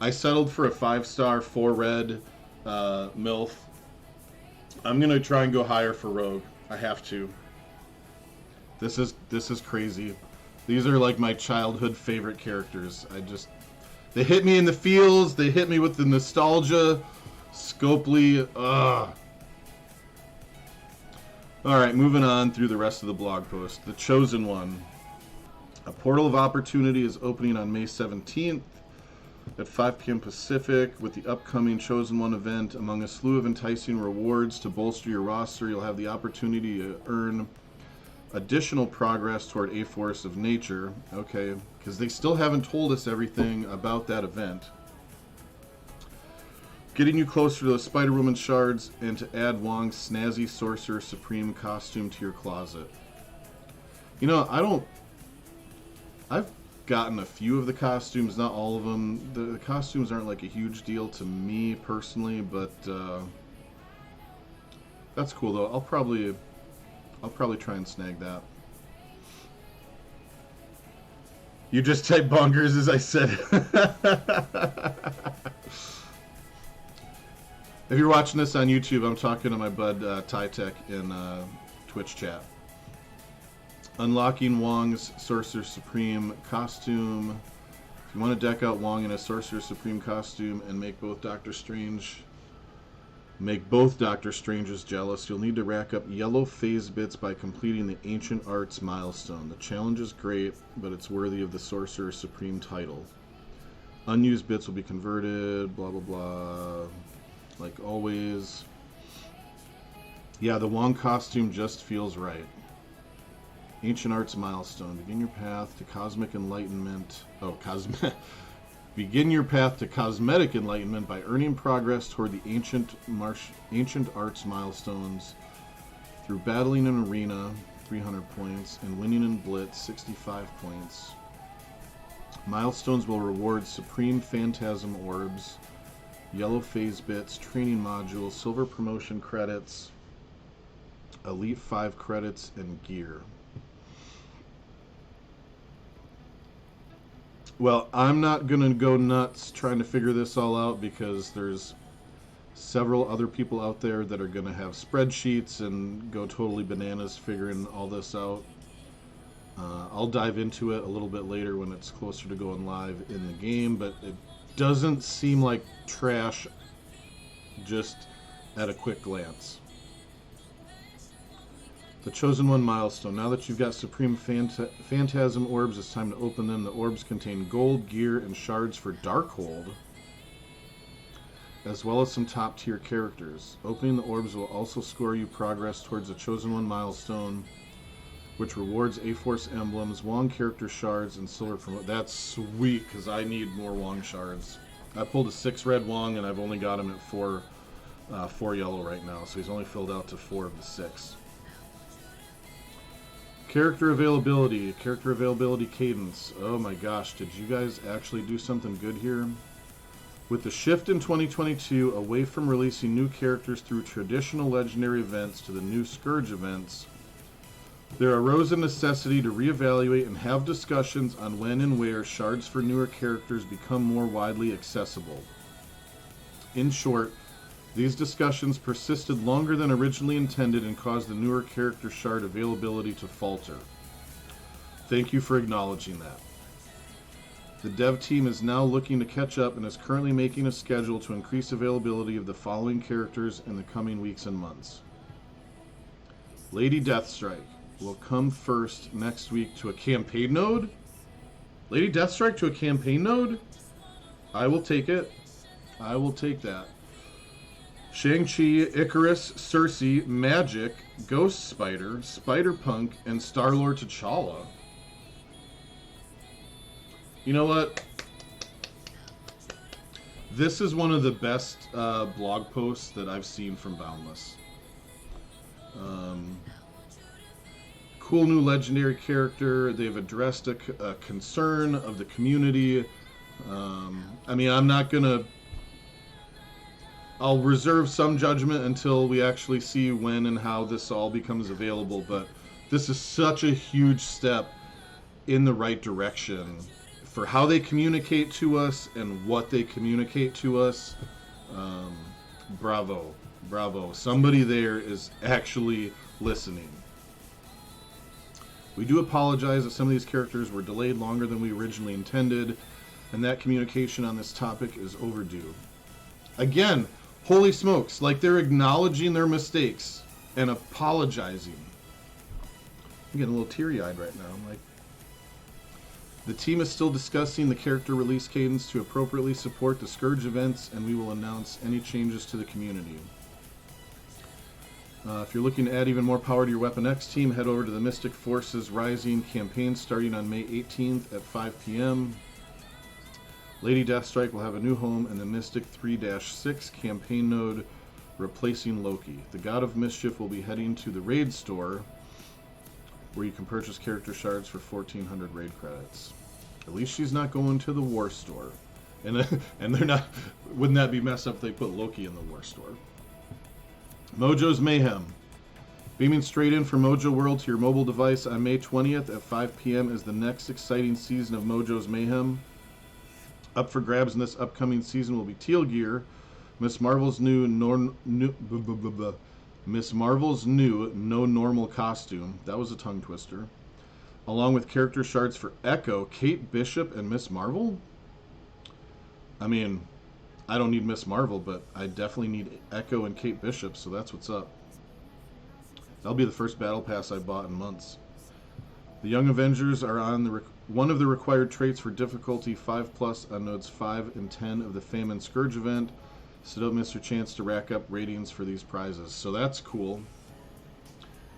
[SPEAKER 1] I settled for a 5-star, 4-red MILF. I'm going to try and go higher for Rogue. I have to. This is crazy. These are like my childhood favorite characters. They hit me in the feels. They hit me with the nostalgia. Scopely, ugh. Alright, moving on through the rest of the blog post. The Chosen One. A Portal of Opportunity is opening on May 17th at 5 p.m. Pacific with the upcoming Chosen One event. Among a slew of enticing rewards to bolster your roster, you'll have the opportunity to earn additional progress toward a force of nature. Okay, because they still haven't told us everything about that event. Getting you closer to the Spider-Woman shards and to add Wong's snazzy Sorcerer Supreme costume to your closet. You know, I've gotten a few of the costumes, not all of them. The costumes aren't like a huge deal to me personally, but that's cool though. I'll probably try and snag that. You just type bonkers as I said. If you're watching this on YouTube, I'm talking to my bud Tytech in Twitch chat. Unlocking Wong's Sorcerer Supreme costume. If you want to deck out Wong in a Sorcerer Supreme costume and make both Doctor Stranges jealous, you'll need to rack up yellow phase bits by completing the Ancient Arts milestone. The challenge is great, but it's worthy of the Sorcerer Supreme title. Unused bits will be converted, blah blah blah. Like always. Yeah, the Wong costume just feels right. Ancient Arts milestone. Begin your path to cosmic enlightenment. Begin your path to cosmetic enlightenment by earning progress toward the ancient arts milestones through battling an arena, 300 points, and winning in Blitz, 65 points. Milestones will reward Supreme Phantasm Orbs, Yellow Phase Bits, Training Modules, Silver Promotion Credits, Elite 5 Credits, and Gear. Well, I'm not going to go nuts trying to figure this all out because there's several other people out there that are going to have spreadsheets and go totally bananas figuring all this out. I'll dive into it a little bit later when it's closer to going live in the game, but it doesn't seem like trash just at a quick glance. The Chosen One milestone. Now that you've got Supreme Phantasm Orbs, it's time to open them. The orbs contain gold, gear, and shards for Darkhold, as well as some top-tier characters. Opening the orbs will also score you progress towards the Chosen One milestone, which rewards A-Force emblems, Wong character shards, and silver promote. That's sweet, because I need more Wong shards. I pulled a 6 red Wong, and I've only got him at 4 yellow right now, so he's only filled out to 4 of the 6. Character availability cadence. Oh my gosh, did you guys actually do something good here? With the shift in 2022 away from releasing new characters through traditional legendary events to the new Scourge events, there arose a necessity to reevaluate and have discussions on when and where shards for newer characters become more widely accessible. In short, these discussions persisted longer than originally intended and caused the newer character shard availability to falter. Thank you for acknowledging that. The dev team is now looking to catch up and is currently making a schedule to increase availability of the following characters in the coming weeks and months. Lady Deathstrike will come first next week to a campaign node? Lady Deathstrike to a campaign node? I will take it. I will take that. Shang-Chi, Icarus, Cersei, Magic, Ghost Spider, Spider-Punk, and Star-Lord T'Challa. You know what? This is one of the best blog posts that I've seen from Boundless. Cool new legendary character. They've addressed a concern of the community. I mean, I'm not going to... I'll reserve some judgment until we actually see when and how this all becomes available, but this is such a huge step in the right direction for how they communicate to us and what they communicate to us. Bravo. Bravo. Somebody there is actually listening. We do apologize that some of these characters were delayed longer than we originally intended, and that communication on this topic is overdue. Again, holy smokes, like they're acknowledging their mistakes and apologizing. I'm getting a little teary-eyed right now. I'm like, the team is still discussing the character release cadence to appropriately support the Scourge events, and we will announce any changes to the community. If you're looking to add even more power to your Weapon X team, head over to the Mystic Forces Rising campaign starting on May 18th at 5 p.m. Lady Deathstrike will have a new home in the Mystic 3-6 campaign node, replacing Loki. The God of Mischief will be heading to the Raid store, where you can purchase character shards for 1,400 raid credits. At least she's not going to the War store. And they're not... Wouldn't that be messed up if they put Loki in the War store? Mojo's Mayhem. Beaming straight in from Mojo World to your mobile device on May 20th at 5 p.m. is the next exciting season of Mojo's Mayhem. Up for grabs in this upcoming season will be Teal Gear, Miss Marvel's new No Normal costume. That was a tongue twister. Along with character shards for Echo, Kate Bishop, and Miss Marvel? I mean, I don't need Miss Marvel, but I definitely need Echo and Kate Bishop, so that's what's up. That'll be the first battle pass I bought in months. The Young Avengers are on one of the required traits for difficulty 5+ on nodes 5 and 10 of the Famine Scourge event, so don't miss your chance to rack up ratings for these prizes. So that's cool.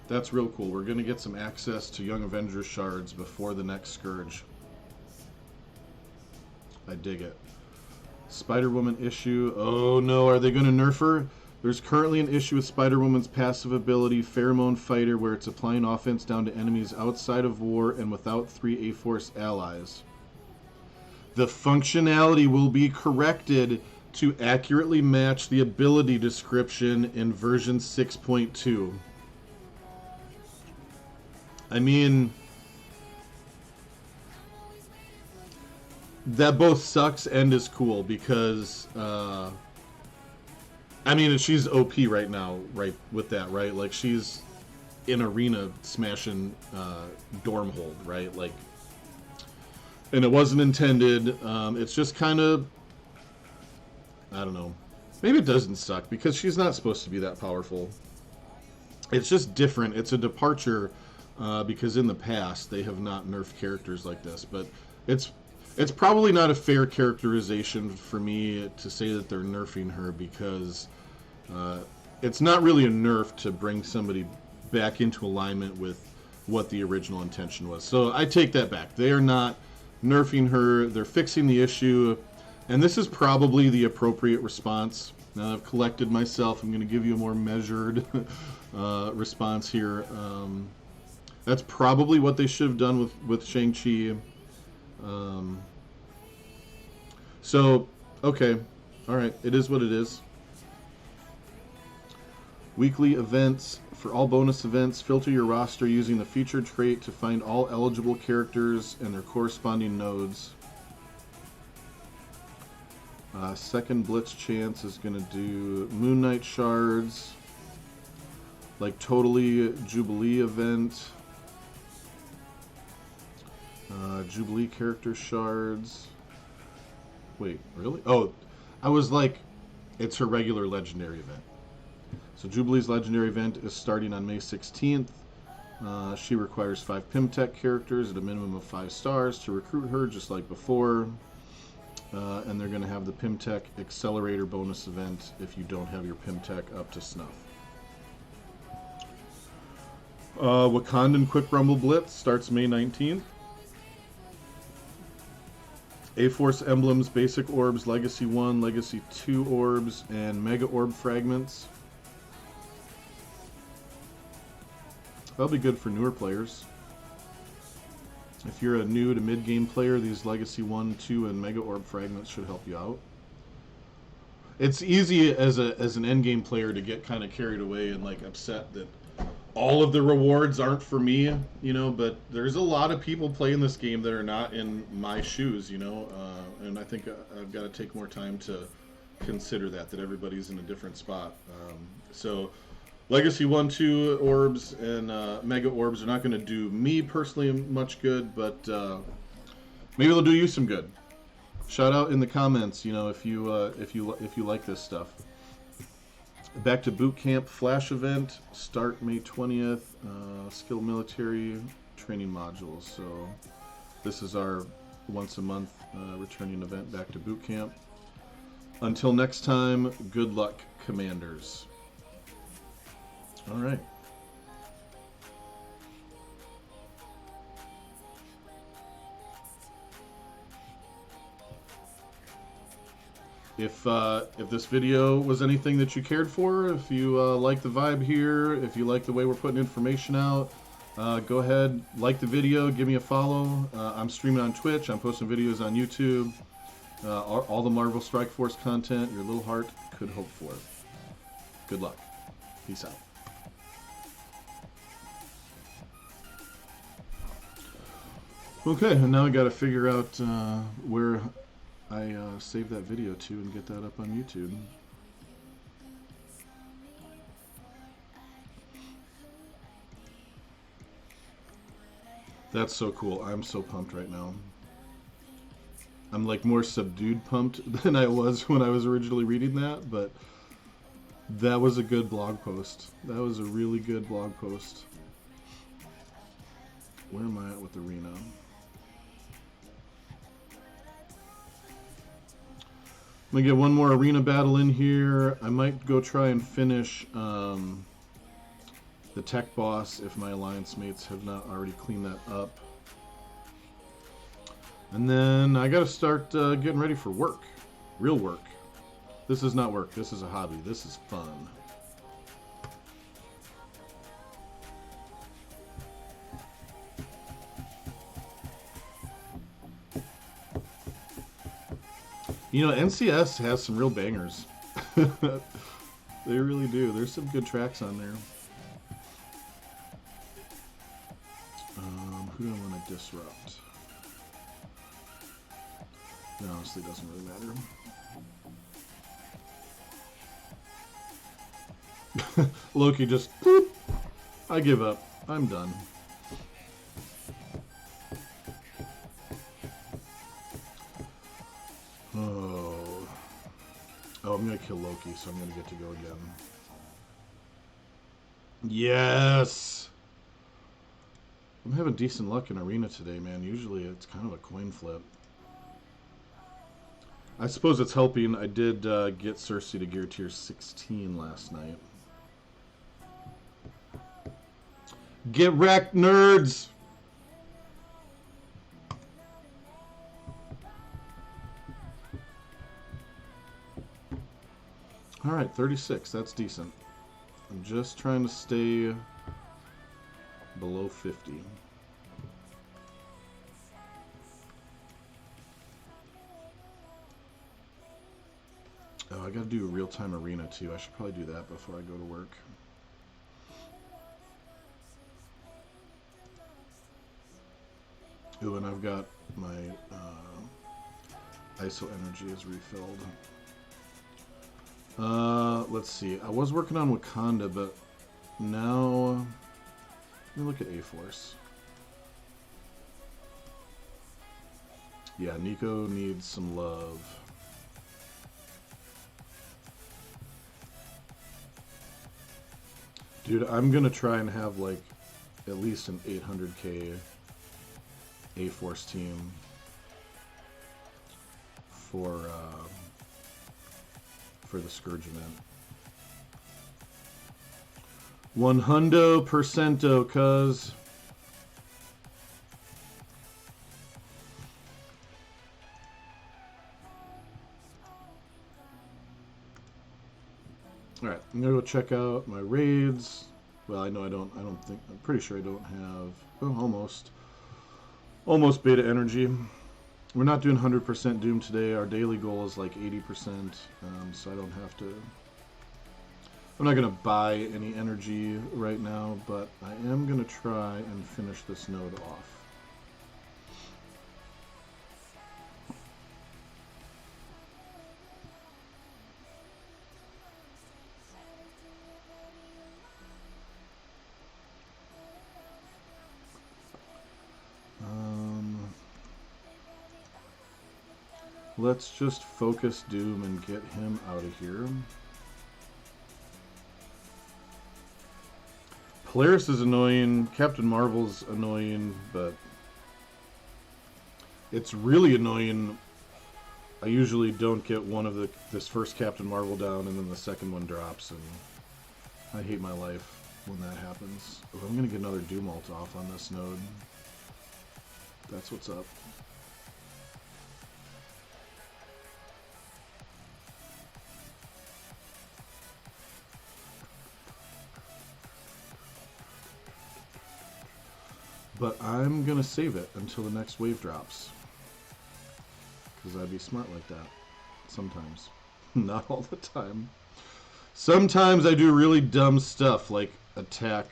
[SPEAKER 1] That's real cool. We're going to get some access to Young Avengers shards before the next Scourge. I dig it. Spider-Woman issue. Oh no, are they going to nerf her? There's currently an issue with Spider-Woman's passive ability, Pheromone Fighter, where it's applying offense down to enemies outside of war and without 3 A-Force allies. The functionality will be corrected to accurately match the ability description in version 6.2. I mean, that both sucks and is cool because, I mean, she's OP right now, right, with that, right? Like, she's in arena smashing dorm hold, right? Like, and it wasn't intended. It's just kind of, I don't know. Maybe it doesn't suck because she's not supposed to be that powerful. It's just different. It's a departure because in the past they have not nerfed characters like this. But it's it's probably not a fair characterization for me to say that they're nerfing her because uh, it's not really a nerf to bring somebody back into alignment with what the original intention was. So I take that back. They are not nerfing her. They're fixing the issue, and this is probably the appropriate response. Now I've collected myself. I'm going to give you a more measured response here. That's probably what they should have done with Shang-Chi. Um, so, okay. All right. It is what it is. Weekly events. For all bonus events, filter your roster using the featured trait to find all eligible characters and their corresponding nodes. Second Blitz chance is going to do Moon Knight shards. Like totally Jubilee event. Jubilee character shards. Wait, really? Oh, I was like, it's her regular legendary event. So Jubilee's legendary event is starting on May 16th. She requires 5 Pimtech characters at a minimum of 5 stars to recruit her, just like before. And they're going to have the Pimtech Accelerator bonus event if you don't have your Pimtech up to snuff. Wakandan Quick Rumble Blitz starts May 19th. A-Force Emblems, Basic Orbs, Legacy 1, Legacy 2 Orbs, and Mega Orb Fragments. That'll be good for newer players. If you're a new to mid-game player, these Legacy 1, 2, and Mega Orb Fragments should help you out. It's easy as an endgame player to get kind of carried away and like upset that all of the rewards aren't for me, you know, but there's a lot of people playing this game that are not in my shoes, you know, and I think I've got to take more time to consider that everybody's in a different spot. So Legacy 1, 2 orbs and Mega Orbs are not going to do me personally much good, but maybe they'll do you some good. Shout out in the comments, you know, if you like this stuff. Back to Boot Camp Flash event, start May 20th. Skill Military training modules. So this is our once a month returning event back to Boot Camp. Until next time, good luck, Commanders. All right. If this video was anything that you cared for, if you like the vibe here, if you like the way we're putting information out, go ahead, like the video, give me a follow. I'm streaming on Twitch. I'm posting videos on YouTube. All the Marvel Strike Force content your little heart could hope for. Good luck. Peace out. Okay, and now I got to figure out where I saved that video to and get that up on YouTube. That's so cool. I'm so pumped right now. I'm like more subdued pumped than I was when I was originally reading that, but that was a good blog post. That was a really good blog post. Where am I at with Arena? I'm gonna get one more arena battle in here. I might go try and finish the tech boss if my alliance mates have not already cleaned that up. And then I gotta start getting ready for work. Real work. This is not work. This is a hobby. This is fun. You know, NCS has some real bangers. They really do. There's some good tracks on there. Who do I want to disrupt? It honestly doesn't really matter. Loki just, boop, I give up. I'm done. Oh, I'm going to kill Loki, so I'm going to get to go again. Yes! I'm having decent luck in Arena today, man. Usually it's kind of a coin flip. I suppose it's helping. I did get Cersei to gear tier 16 last night. Get wrecked, nerds! Alright, 36. That's decent. I'm just trying to stay below 50. Oh, I gotta do a real-time arena too. I should probably do that before I go to work. Ooh, and I've got my ISO energy is refilled. Let's see. I was working on Wakanda, but now let me look at A-Force. Yeah, Nico needs some love. Dude, I'm gonna try and have like at least an 800k A-Force team for the Scourge event. 100%, cuz. Alright, I'm gonna go check out my raids. Well, I know I don't think, I'm pretty sure I don't have, oh, almost beta energy. We're not doing 100% Doom today. Our daily goal is like 80%, so I don't have to, I'm not gonna buy any energy right now, but I am gonna try and finish this node off. Let's just focus Doom and get him out of here. Polaris is annoying, Captain Marvel's annoying, but it's really annoying. I usually don't get one of this first Captain Marvel down and then the second one drops, and I hate my life when that happens. Oh, I'm gonna get another Doom ult off on this node. That's what's up. But I'm gonna save it until the next wave drops, because I'd be smart like that sometimes. Not all the time. Sometimes I do really dumb stuff like attack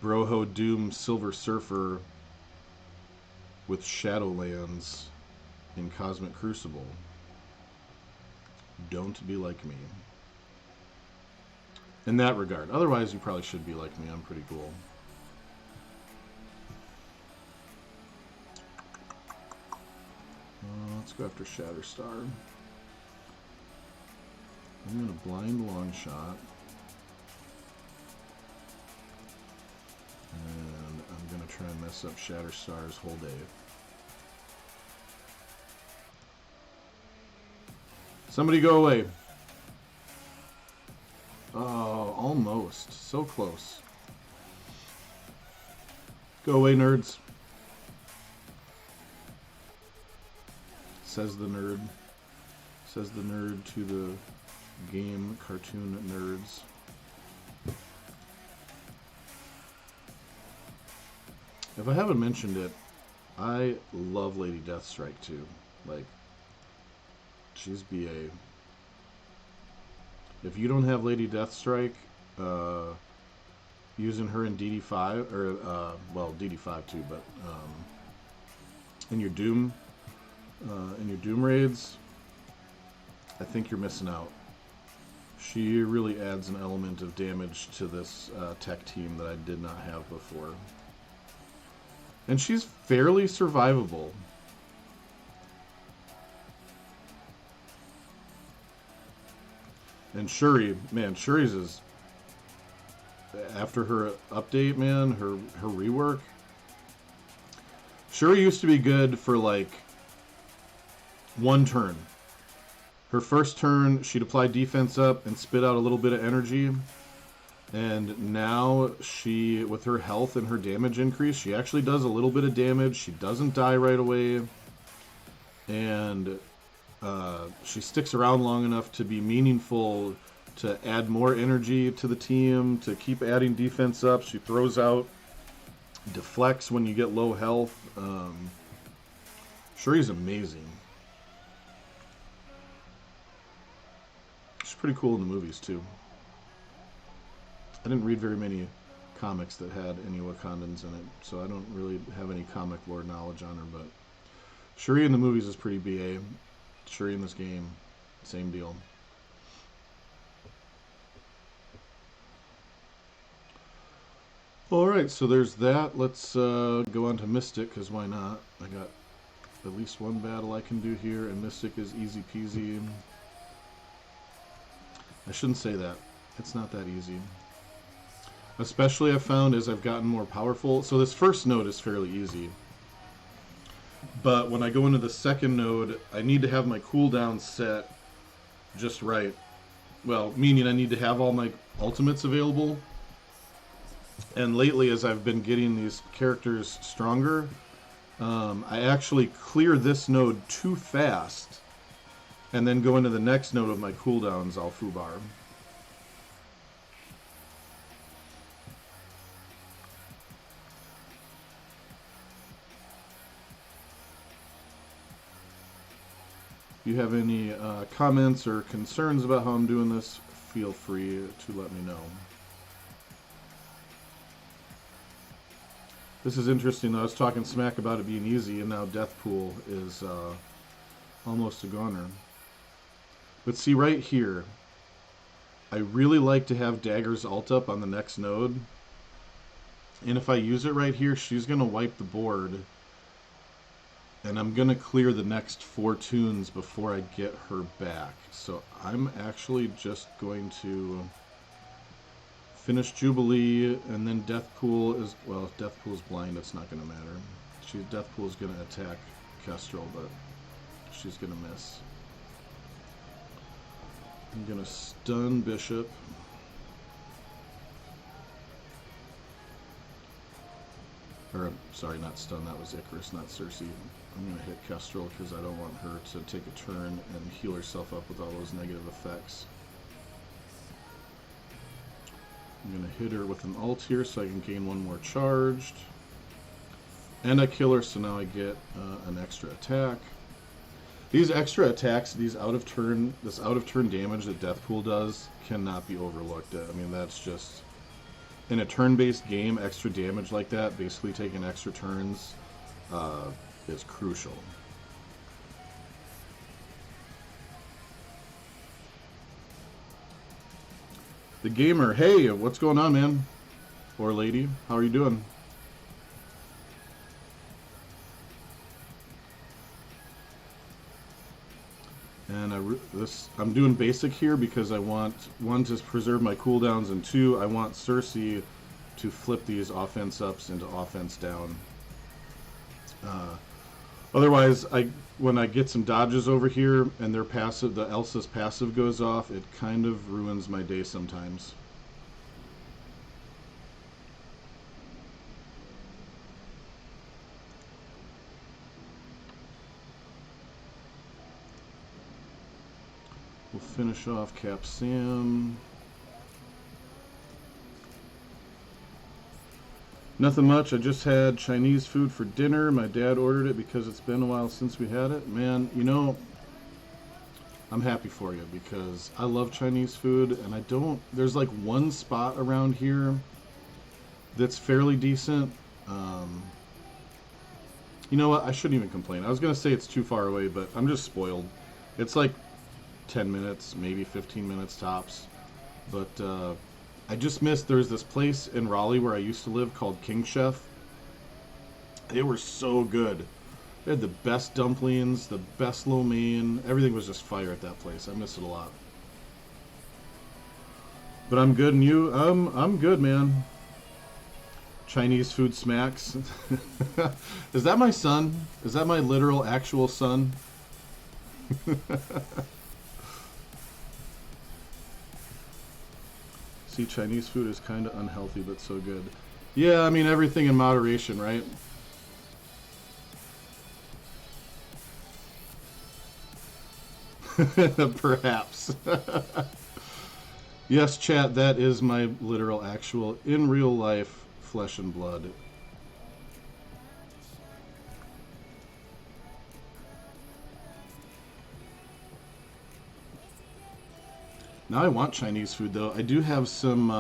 [SPEAKER 1] Broho Doom Silver Surfer with Shadowlands in Cosmic Crucible. Don't be like me in that regard. Otherwise, you probably should be like me. I'm pretty cool. Let's go after Shatterstar. I'm going to blind long shot. And I'm going to try and mess up Shatterstar's whole day. Somebody go away. Oh, almost. So close. Go away, nerds. Says the nerd. Says the nerd to the game cartoon nerds. If I haven't mentioned it, I love Lady Deathstrike too. Like, she's BA. If you don't have Lady Deathstrike, using her in DD5, or, well, DD5 too, but, in your Doom raids, I think you're missing out. She really adds an element of damage to this tech team that I did not have before. And she's fairly survivable. And Shuri, man, Shuri's is after her update, man, her rework. Shuri used to be good for like one turn. Her first turn, she'd apply defense up and spit out a little bit of energy. And now she, with her health and her damage increase, she actually does a little bit of damage. She doesn't die right away. And she sticks around long enough to be meaningful, to add more energy to the team, to keep adding defense up. She throws out, deflects when you get low health. Shuri's amazing. She's pretty cool in the movies, too. I didn't read very many comics that had any Wakandans in it, so I don't really have any comic lore knowledge on her, but Shuri in the movies is pretty BA. Shuri in this game, same deal. Alright, so there's that. Let's go on to Mystic, because why not? I got at least one battle I can do here, and Mystic is easy peasy. I shouldn't say that. It's not that easy. Especially I've found as I've gotten more powerful. So this first node is fairly easy. But when I go into the second node, I need to have my cooldown set just right. Well, meaning I need to have all my ultimates available. And lately, as I've been getting these characters stronger, I actually clear this node too fast and then go into the next node of my cooldowns all foobar. If you have any comments or concerns about how I'm doing this, feel free to let me know. This is interesting. I was talking smack about it being easy, and now Deathpool is almost a goner. But see right here, I really like to have Dagger's ult up on the next node. And if I use it right here, she's going to wipe the board. And I'm going to clear the next 4 tunes before I get her back. So I'm actually just going to finish Jubilee, and then Deathpool is, well, if Deathpool is blind, it's not going to matter. Deathpool is going to attack Kestrel, but she's going to miss. I'm going to stun Bishop. Or, sorry, not stun, that was Icarus, not Cersei. I'm going to hit Kestrel because I don't want her to take a turn and heal herself up with all those negative effects. I'm going to hit her with an ult here so I can gain 1 more charged. And I kill her, so now I get an extra attack. These extra attacks, this out of turn damage that Deathpool does cannot be overlooked. I mean, that's just, in a turn-based game, extra damage like that, basically taking extra turns, is crucial. The Gamer, hey, what's going on, man? Or lady, how are you doing? And I'm doing basic here because I want, 1, to preserve my cooldowns, and 2, I want Cersei to flip these offense ups into offense down. Otherwise, when I get some dodges over here and their passive, the Elsa's passive goes off, it kind of ruins my day sometimes. We'll finish off Cap Sam. Nothing much. I just had Chinese food for dinner. My dad ordered it because it's been a while since we had it. Man, you know, I'm happy for you because I love Chinese food, and there's like one spot around here that's fairly decent. You know what? I shouldn't even complain. I was going to say it's too far away, but I'm just spoiled. It's like 10 minutes, maybe 15 minutes tops. But I just missed, there's this place in Raleigh where I used to live called King Chef. They were so good. They had the best dumplings, the best lo mein. Everything was just fire at that place. I miss it a lot. But I'm good, and you? I'm good, man. Chinese food smacks. Is that my son? Is that my literal, actual son? See, Chinese food is kind of unhealthy, but so good. Yeah, I mean, everything in moderation, right? Perhaps. Yes, chat, that is my literal, actual, in real life, flesh and blood. Now I want Chinese food, though. I do have some,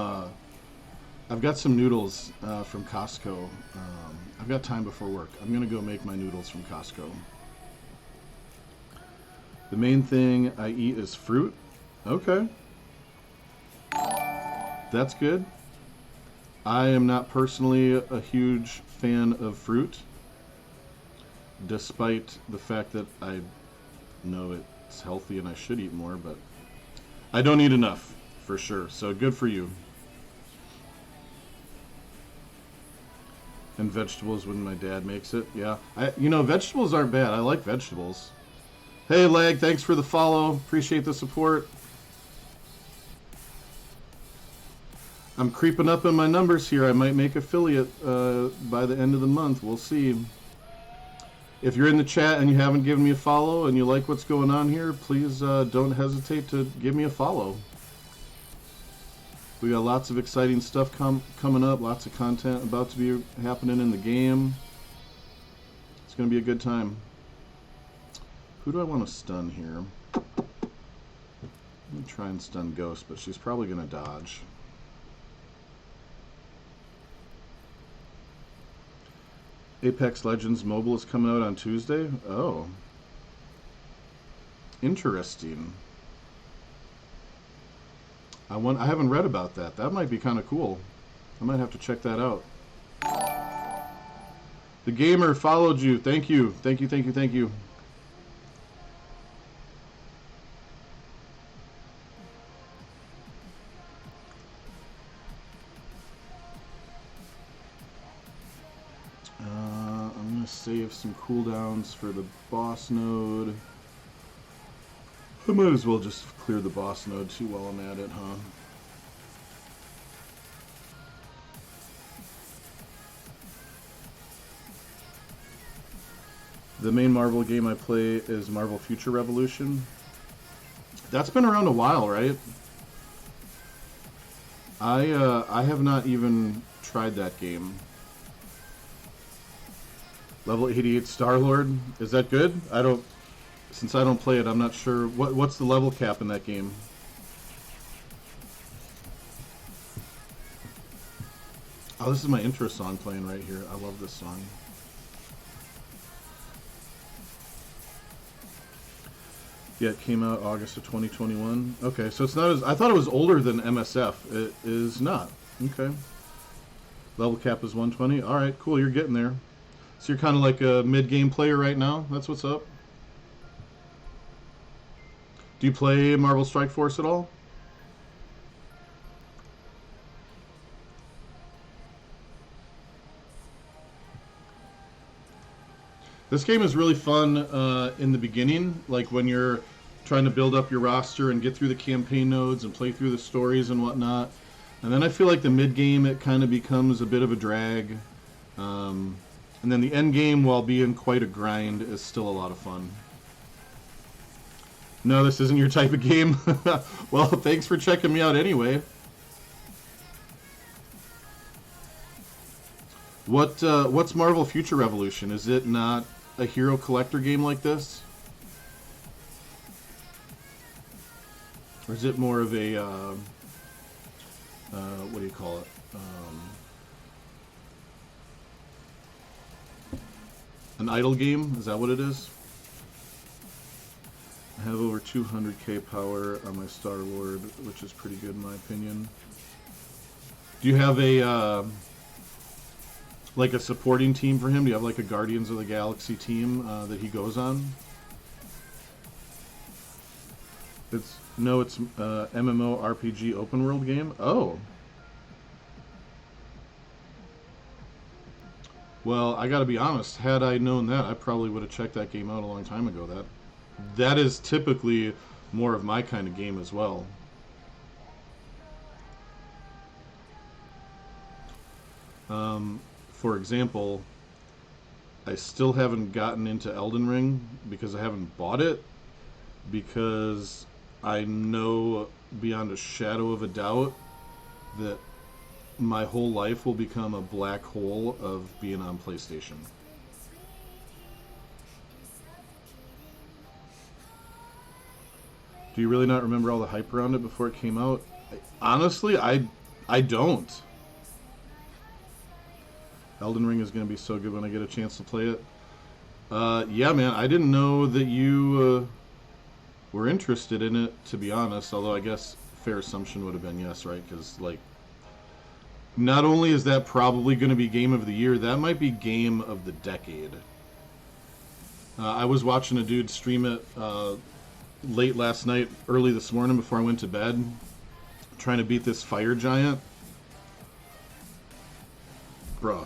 [SPEAKER 1] I've got some noodles from Costco. I've got time before work. I'm going to go make my noodles from Costco. The main thing I eat is fruit. Okay. That's good. I am not personally a huge fan of fruit, despite the fact that I know it's healthy and I should eat more, but I don't eat enough, for sure. So good for you. And vegetables when my dad makes it. Yeah. You know, vegetables aren't bad. I like vegetables. Hey, Lag, thanks for the follow. Appreciate the support. I'm creeping up in my numbers here. I might make affiliate by the end of the month. We'll see. If you're in the chat and you haven't given me a follow and you like what's going on here, please don't hesitate to give me a follow. We got lots of exciting stuff coming up, lots of content about to be happening in the game. It's going to be a good time. Who do I want to stun here? I'm going to try and stun Ghost, but she's probably going to dodge. Apex Legends Mobile is coming out on Tuesday? Oh. Interesting. I haven't read about that. That might be kind of cool. I might have to check that out. The Gamer followed you. Thank you. Thank you, thank you, thank you. I'm going to save some cooldowns for the boss node. I might as well just clear the boss node too while I'm at it, huh? The main Marvel game I play is Marvel Future Revolution. That's been around a while, right? I have not even tried that game. Level 88 Star-Lord. Is that good? Since I don't play it, I'm not sure. What's the level cap in that game? Oh, this is my intro song playing right here. I love this song. Yeah, it came out August of 2021. Okay, so it's not as... I thought it was older than MSF. It is not. Okay. Level cap is 120. Alright, cool. You're getting there. So you're kind of like a mid-game player right now? That's what's up? Do you play Marvel Strike Force at all? This game is really fun in the beginning, like when you're trying to build up your roster and get through the campaign nodes and play through the stories and whatnot. And then I feel like the mid-game, it kind of becomes a bit of a drag. And then the end game, while being quite a grind, is still a lot of fun. No, this isn't your type of game? Well, thanks for checking me out anyway. What's Marvel Future Revolution? Is it not a hero collector game like this? Or is it more of a, what do you call it? An idle game? Is that what it is? I have over 200k power on my Star-Lord, which is pretty good in my opinion. Do you have a, like a supporting team for him? Do you have like a Guardians of the Galaxy team that he goes on? No, it's MMORPG open world game. Oh. Well, I got to be honest. Had I known that, I probably would have checked that game out a long time ago. That is typically more of my kind of game as well. For example, I still haven't gotten into Elden Ring because I haven't bought it, because I know beyond a shadow of a doubt that my whole life will become a black hole of being on PlayStation. Do you really not remember all the hype around it before it came out? Honestly, I don't. Elden Ring is going to be so good when I get a chance to play it. Yeah, man, I didn't know that you were interested in it, to be honest. Although I guess fair assumption would have been yes, right? Because, like, not only is that probably going to be Game of the Year, that might be Game of the Decade. I was watching a dude stream it late last night, early this morning before I went to bed, trying to beat this fire giant. Bruh.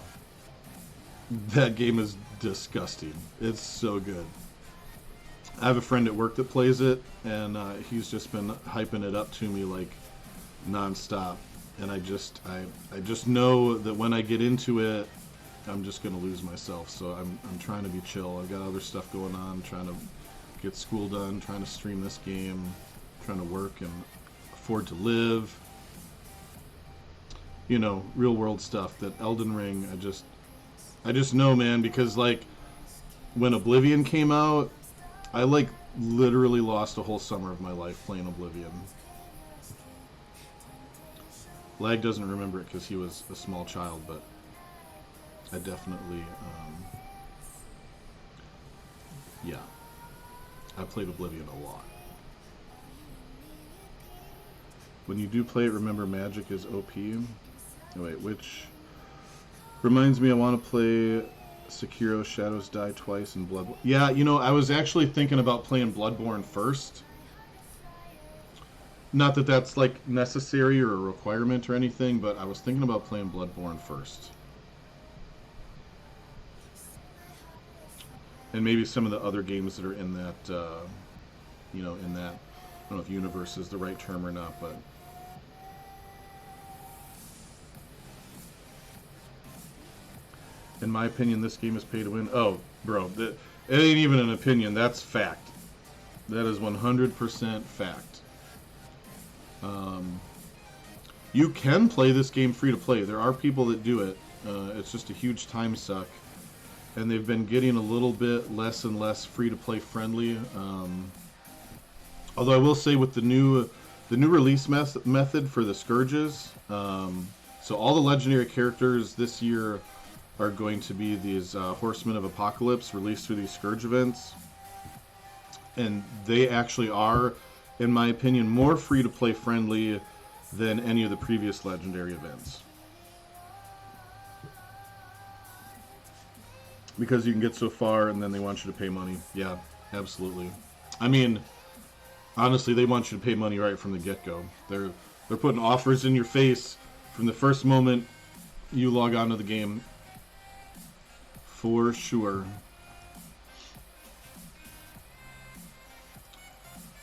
[SPEAKER 1] That game is disgusting. It's so good. I have a friend at work that plays it, and he's just been hyping it up to me like nonstop. And I just know that when I get into it, I'm just gonna lose myself. So I'm trying to be chill. I've got other stuff going on, trying to get school done, trying to stream this game, trying to work and afford to live. You know, real world stuff. That Elden Ring, I just know, man, because, like, when Oblivion came out, I, like, literally lost a whole summer of my life playing Oblivion. Lag doesn't remember it because he was a small child, but I definitely, yeah, I played Oblivion a lot. When you do play it, remember magic is OP. Oh, wait, which... Reminds me, I want to play Sekiro Shadows Die Twice and Bloodborne. Yeah, you know, I was actually thinking about playing Bloodborne first. Not that that's, like, necessary or a requirement or anything, but I was thinking about playing Bloodborne first. And maybe some of the other games that are in that, you know, in that, I don't know if universe is the right term or not, but... In my opinion, this game is pay to win. Oh, bro, it ain't even an opinion. That's fact. That is 100% fact. You can play this game free to play. There are people that do it. It's just a huge time suck. And they've been getting a little bit less and less free to play friendly. Although I will say with the new release method for the Scourges, so all the legendary characters this year are going to be these Horsemen of Apocalypse released through these Scourge events. And they actually are, in my opinion, more free-to-play friendly than any of the previous legendary events. Because you can get so far and then they want you to pay money. Yeah, absolutely. I mean, honestly, they want you to pay money right from the get-go. They're putting offers in your face from the first moment you log on to the game. For sure.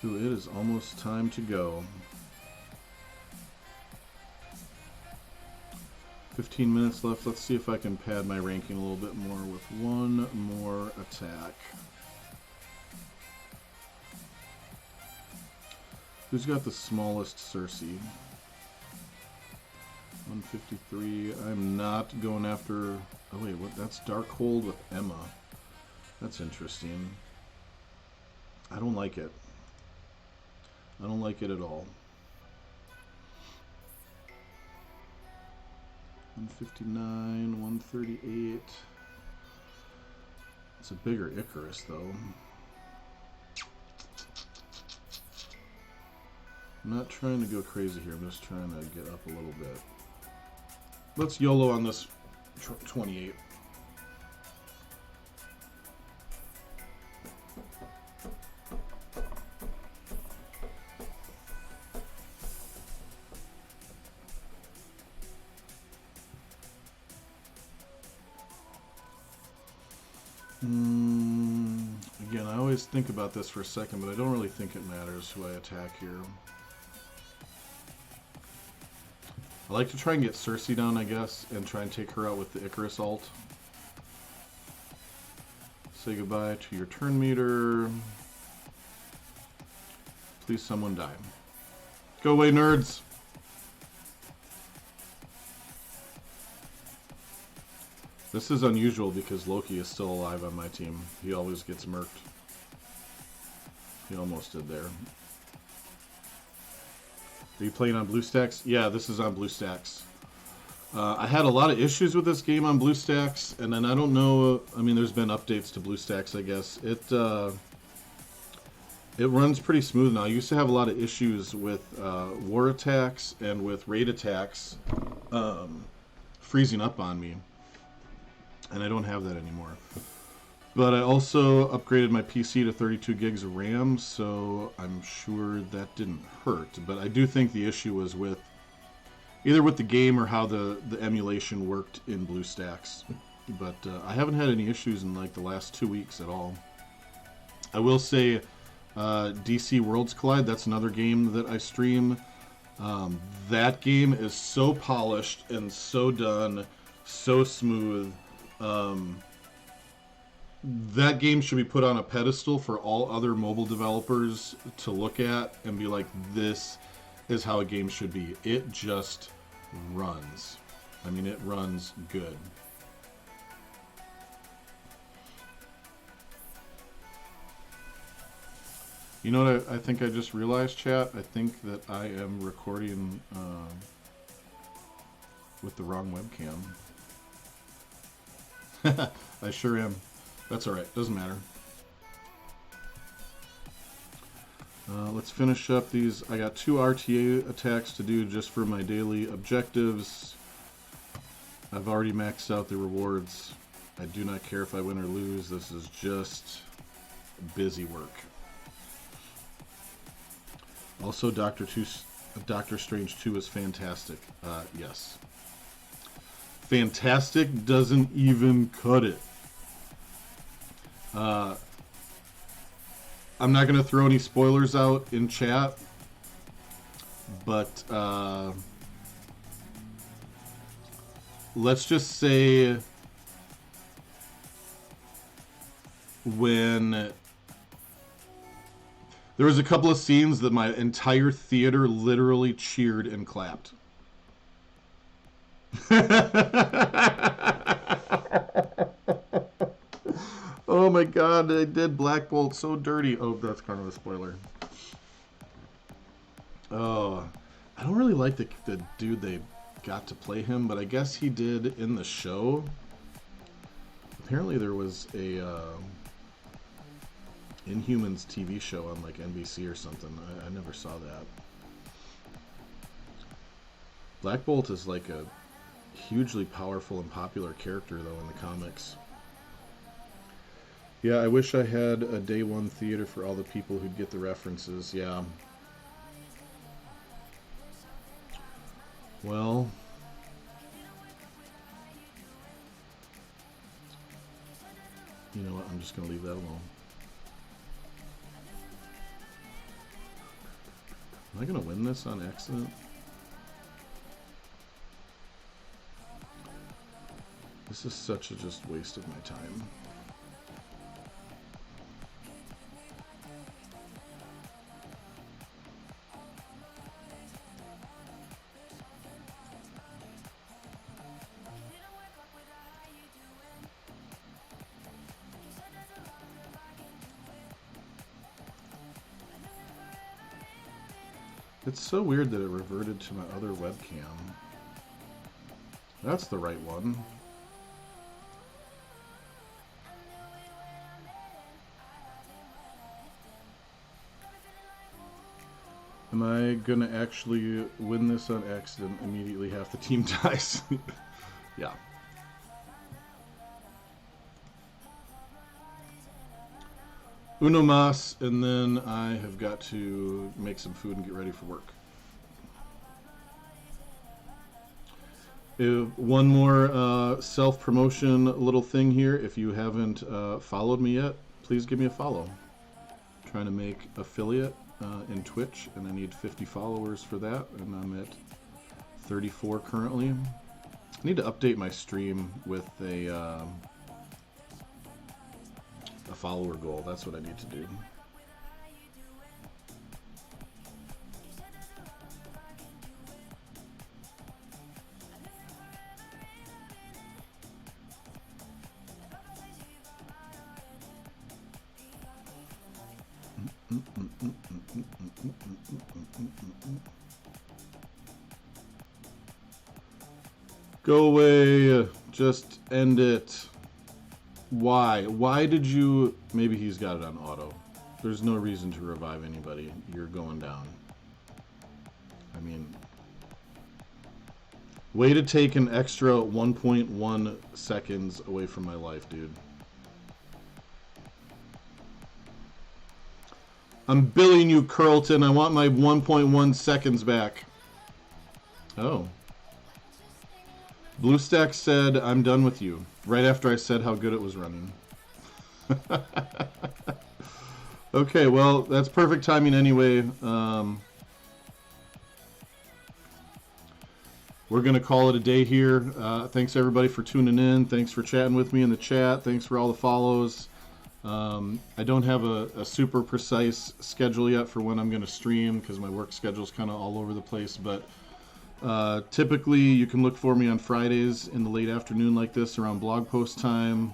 [SPEAKER 1] Ooh, it is almost time to go. 15 minutes left. Let's see if I can pad my ranking a little bit more with one more attack. Who's got the smallest Cersei? 153. I'm not going after... Oh wait, what? That's Darkhold with Emma. That's interesting. I don't like it. I don't like it at all. 159, 138. It's a bigger Icarus, though. I'm not trying to go crazy here. I'm just trying to get up a little bit. Let's YOLO on this 28. Again, I always think about this for a second, but I don't really think it matters who I attack here. I like to try and get Cersei down, I guess, and try and take her out with the Icarus ult. Say goodbye to your turn meter. Please someone die. Go away, nerds! This is unusual because Loki is still alive on my team. He always gets murked. He almost did there. Are you playing on BlueStacks? Yeah, this is on BlueStacks. I had a lot of issues with this game on BlueStacks, and then I don't know. I mean, there's been updates to BlueStacks, I guess. It runs pretty smooth now. I used to have a lot of issues with war attacks and with raid attacks freezing up on me, and I don't have that anymore. But I also upgraded my PC to 32 gigs of RAM, so I'm sure that didn't hurt. But I do think the issue was with either with the game or how the emulation worked in BlueStacks. But I haven't had any issues in like the last 2 weeks at all. I will say DC Worlds Collide, that's another game that I stream. That game is so polished and so done, so smooth. That game should be put on a pedestal for all other mobile developers to look at and be like, this is how a game should be. It just runs. I mean, it runs good. You know what I think I just realized, chat? I think that I am recording with the wrong webcam. I sure am. That's alright, doesn't matter. Let's finish up these. I got 2 RTA attacks to do just for my daily objectives. I've already maxed out the rewards. I do not care if I win or lose. This is just busy work. Also, Doctor Strange 2 is fantastic. Yes. Fantastic doesn't even cut it. I'm not going to throw any spoilers out in chat, but let's just say when there was a couple of scenes that my entire theater literally cheered and clapped. Oh my god, they did Black Bolt so dirty. Oh, that's kind of a spoiler. Oh, I don't really like the dude they got to play him, but I guess he did in the show. Apparently there was a Inhumans TV show on like NBC or something. I never saw that. Black Bolt is like a hugely powerful and popular character though in the comics. Yeah, I wish I had a day one theater for all the people who'd get the references. Yeah. Well, you know what? I'm just going to leave that alone. Am I going to win this on accident? This is such a just waste of my time. It's so weird that it reverted to my other webcam. That's the right one. Am I gonna actually win this on accident? Immediately half the team dies. Yeah. Uno mas, and then I have got to make some food and get ready for work. One more self-promotion little thing here. If you haven't followed me yet, please give me a follow. I'm trying to make affiliate in Twitch, and I need 50 followers for that, and I'm at 34 currently. I need to update my stream with a follower goal. That's what I need to do. Go away. Just end it. Why? Why did you... Maybe he's got it on auto. There's no reason to revive anybody. You're going down. I mean... Way to take an extra 1.1 seconds away from my life, dude. I'm billing you, Curlton. I want my 1.1 seconds back. Oh. BlueStack said, I'm done with you. Right after I said how good it was running. Okay, well, that's perfect timing anyway. We're going to call it a day here. Thanks, everybody, for tuning in. Thanks for chatting with me in the chat. Thanks for all the follows. I don't have a super precise schedule yet for when I'm going to stream because my work schedule is kind of all over the place, but typically you can look for me on Fridays in the late afternoon like this around blog post time,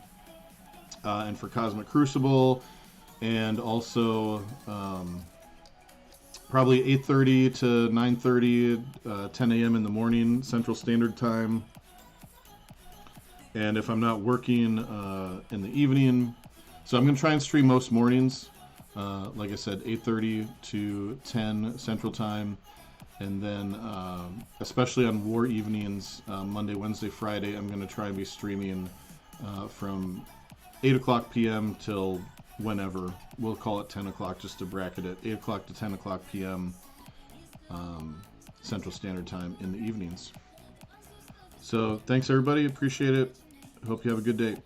[SPEAKER 1] and for Cosmic Crucible, and also probably 8:30 to 9:30, 10 a.m. in the morning Central Standard Time. And if I'm not working in the evening, so I'm going to try and stream most mornings, like I said, 8:30 to 10 Central Time. And then, especially on war evenings, Monday, Wednesday, Friday, I'm going to try and be streaming from 8 o'clock p.m. till whenever. We'll call it 10 o'clock just to bracket it. 8 o'clock to 10 o'clock p.m. Central Standard Time in the evenings. So thanks, everybody. Appreciate it. Hope you have a good day.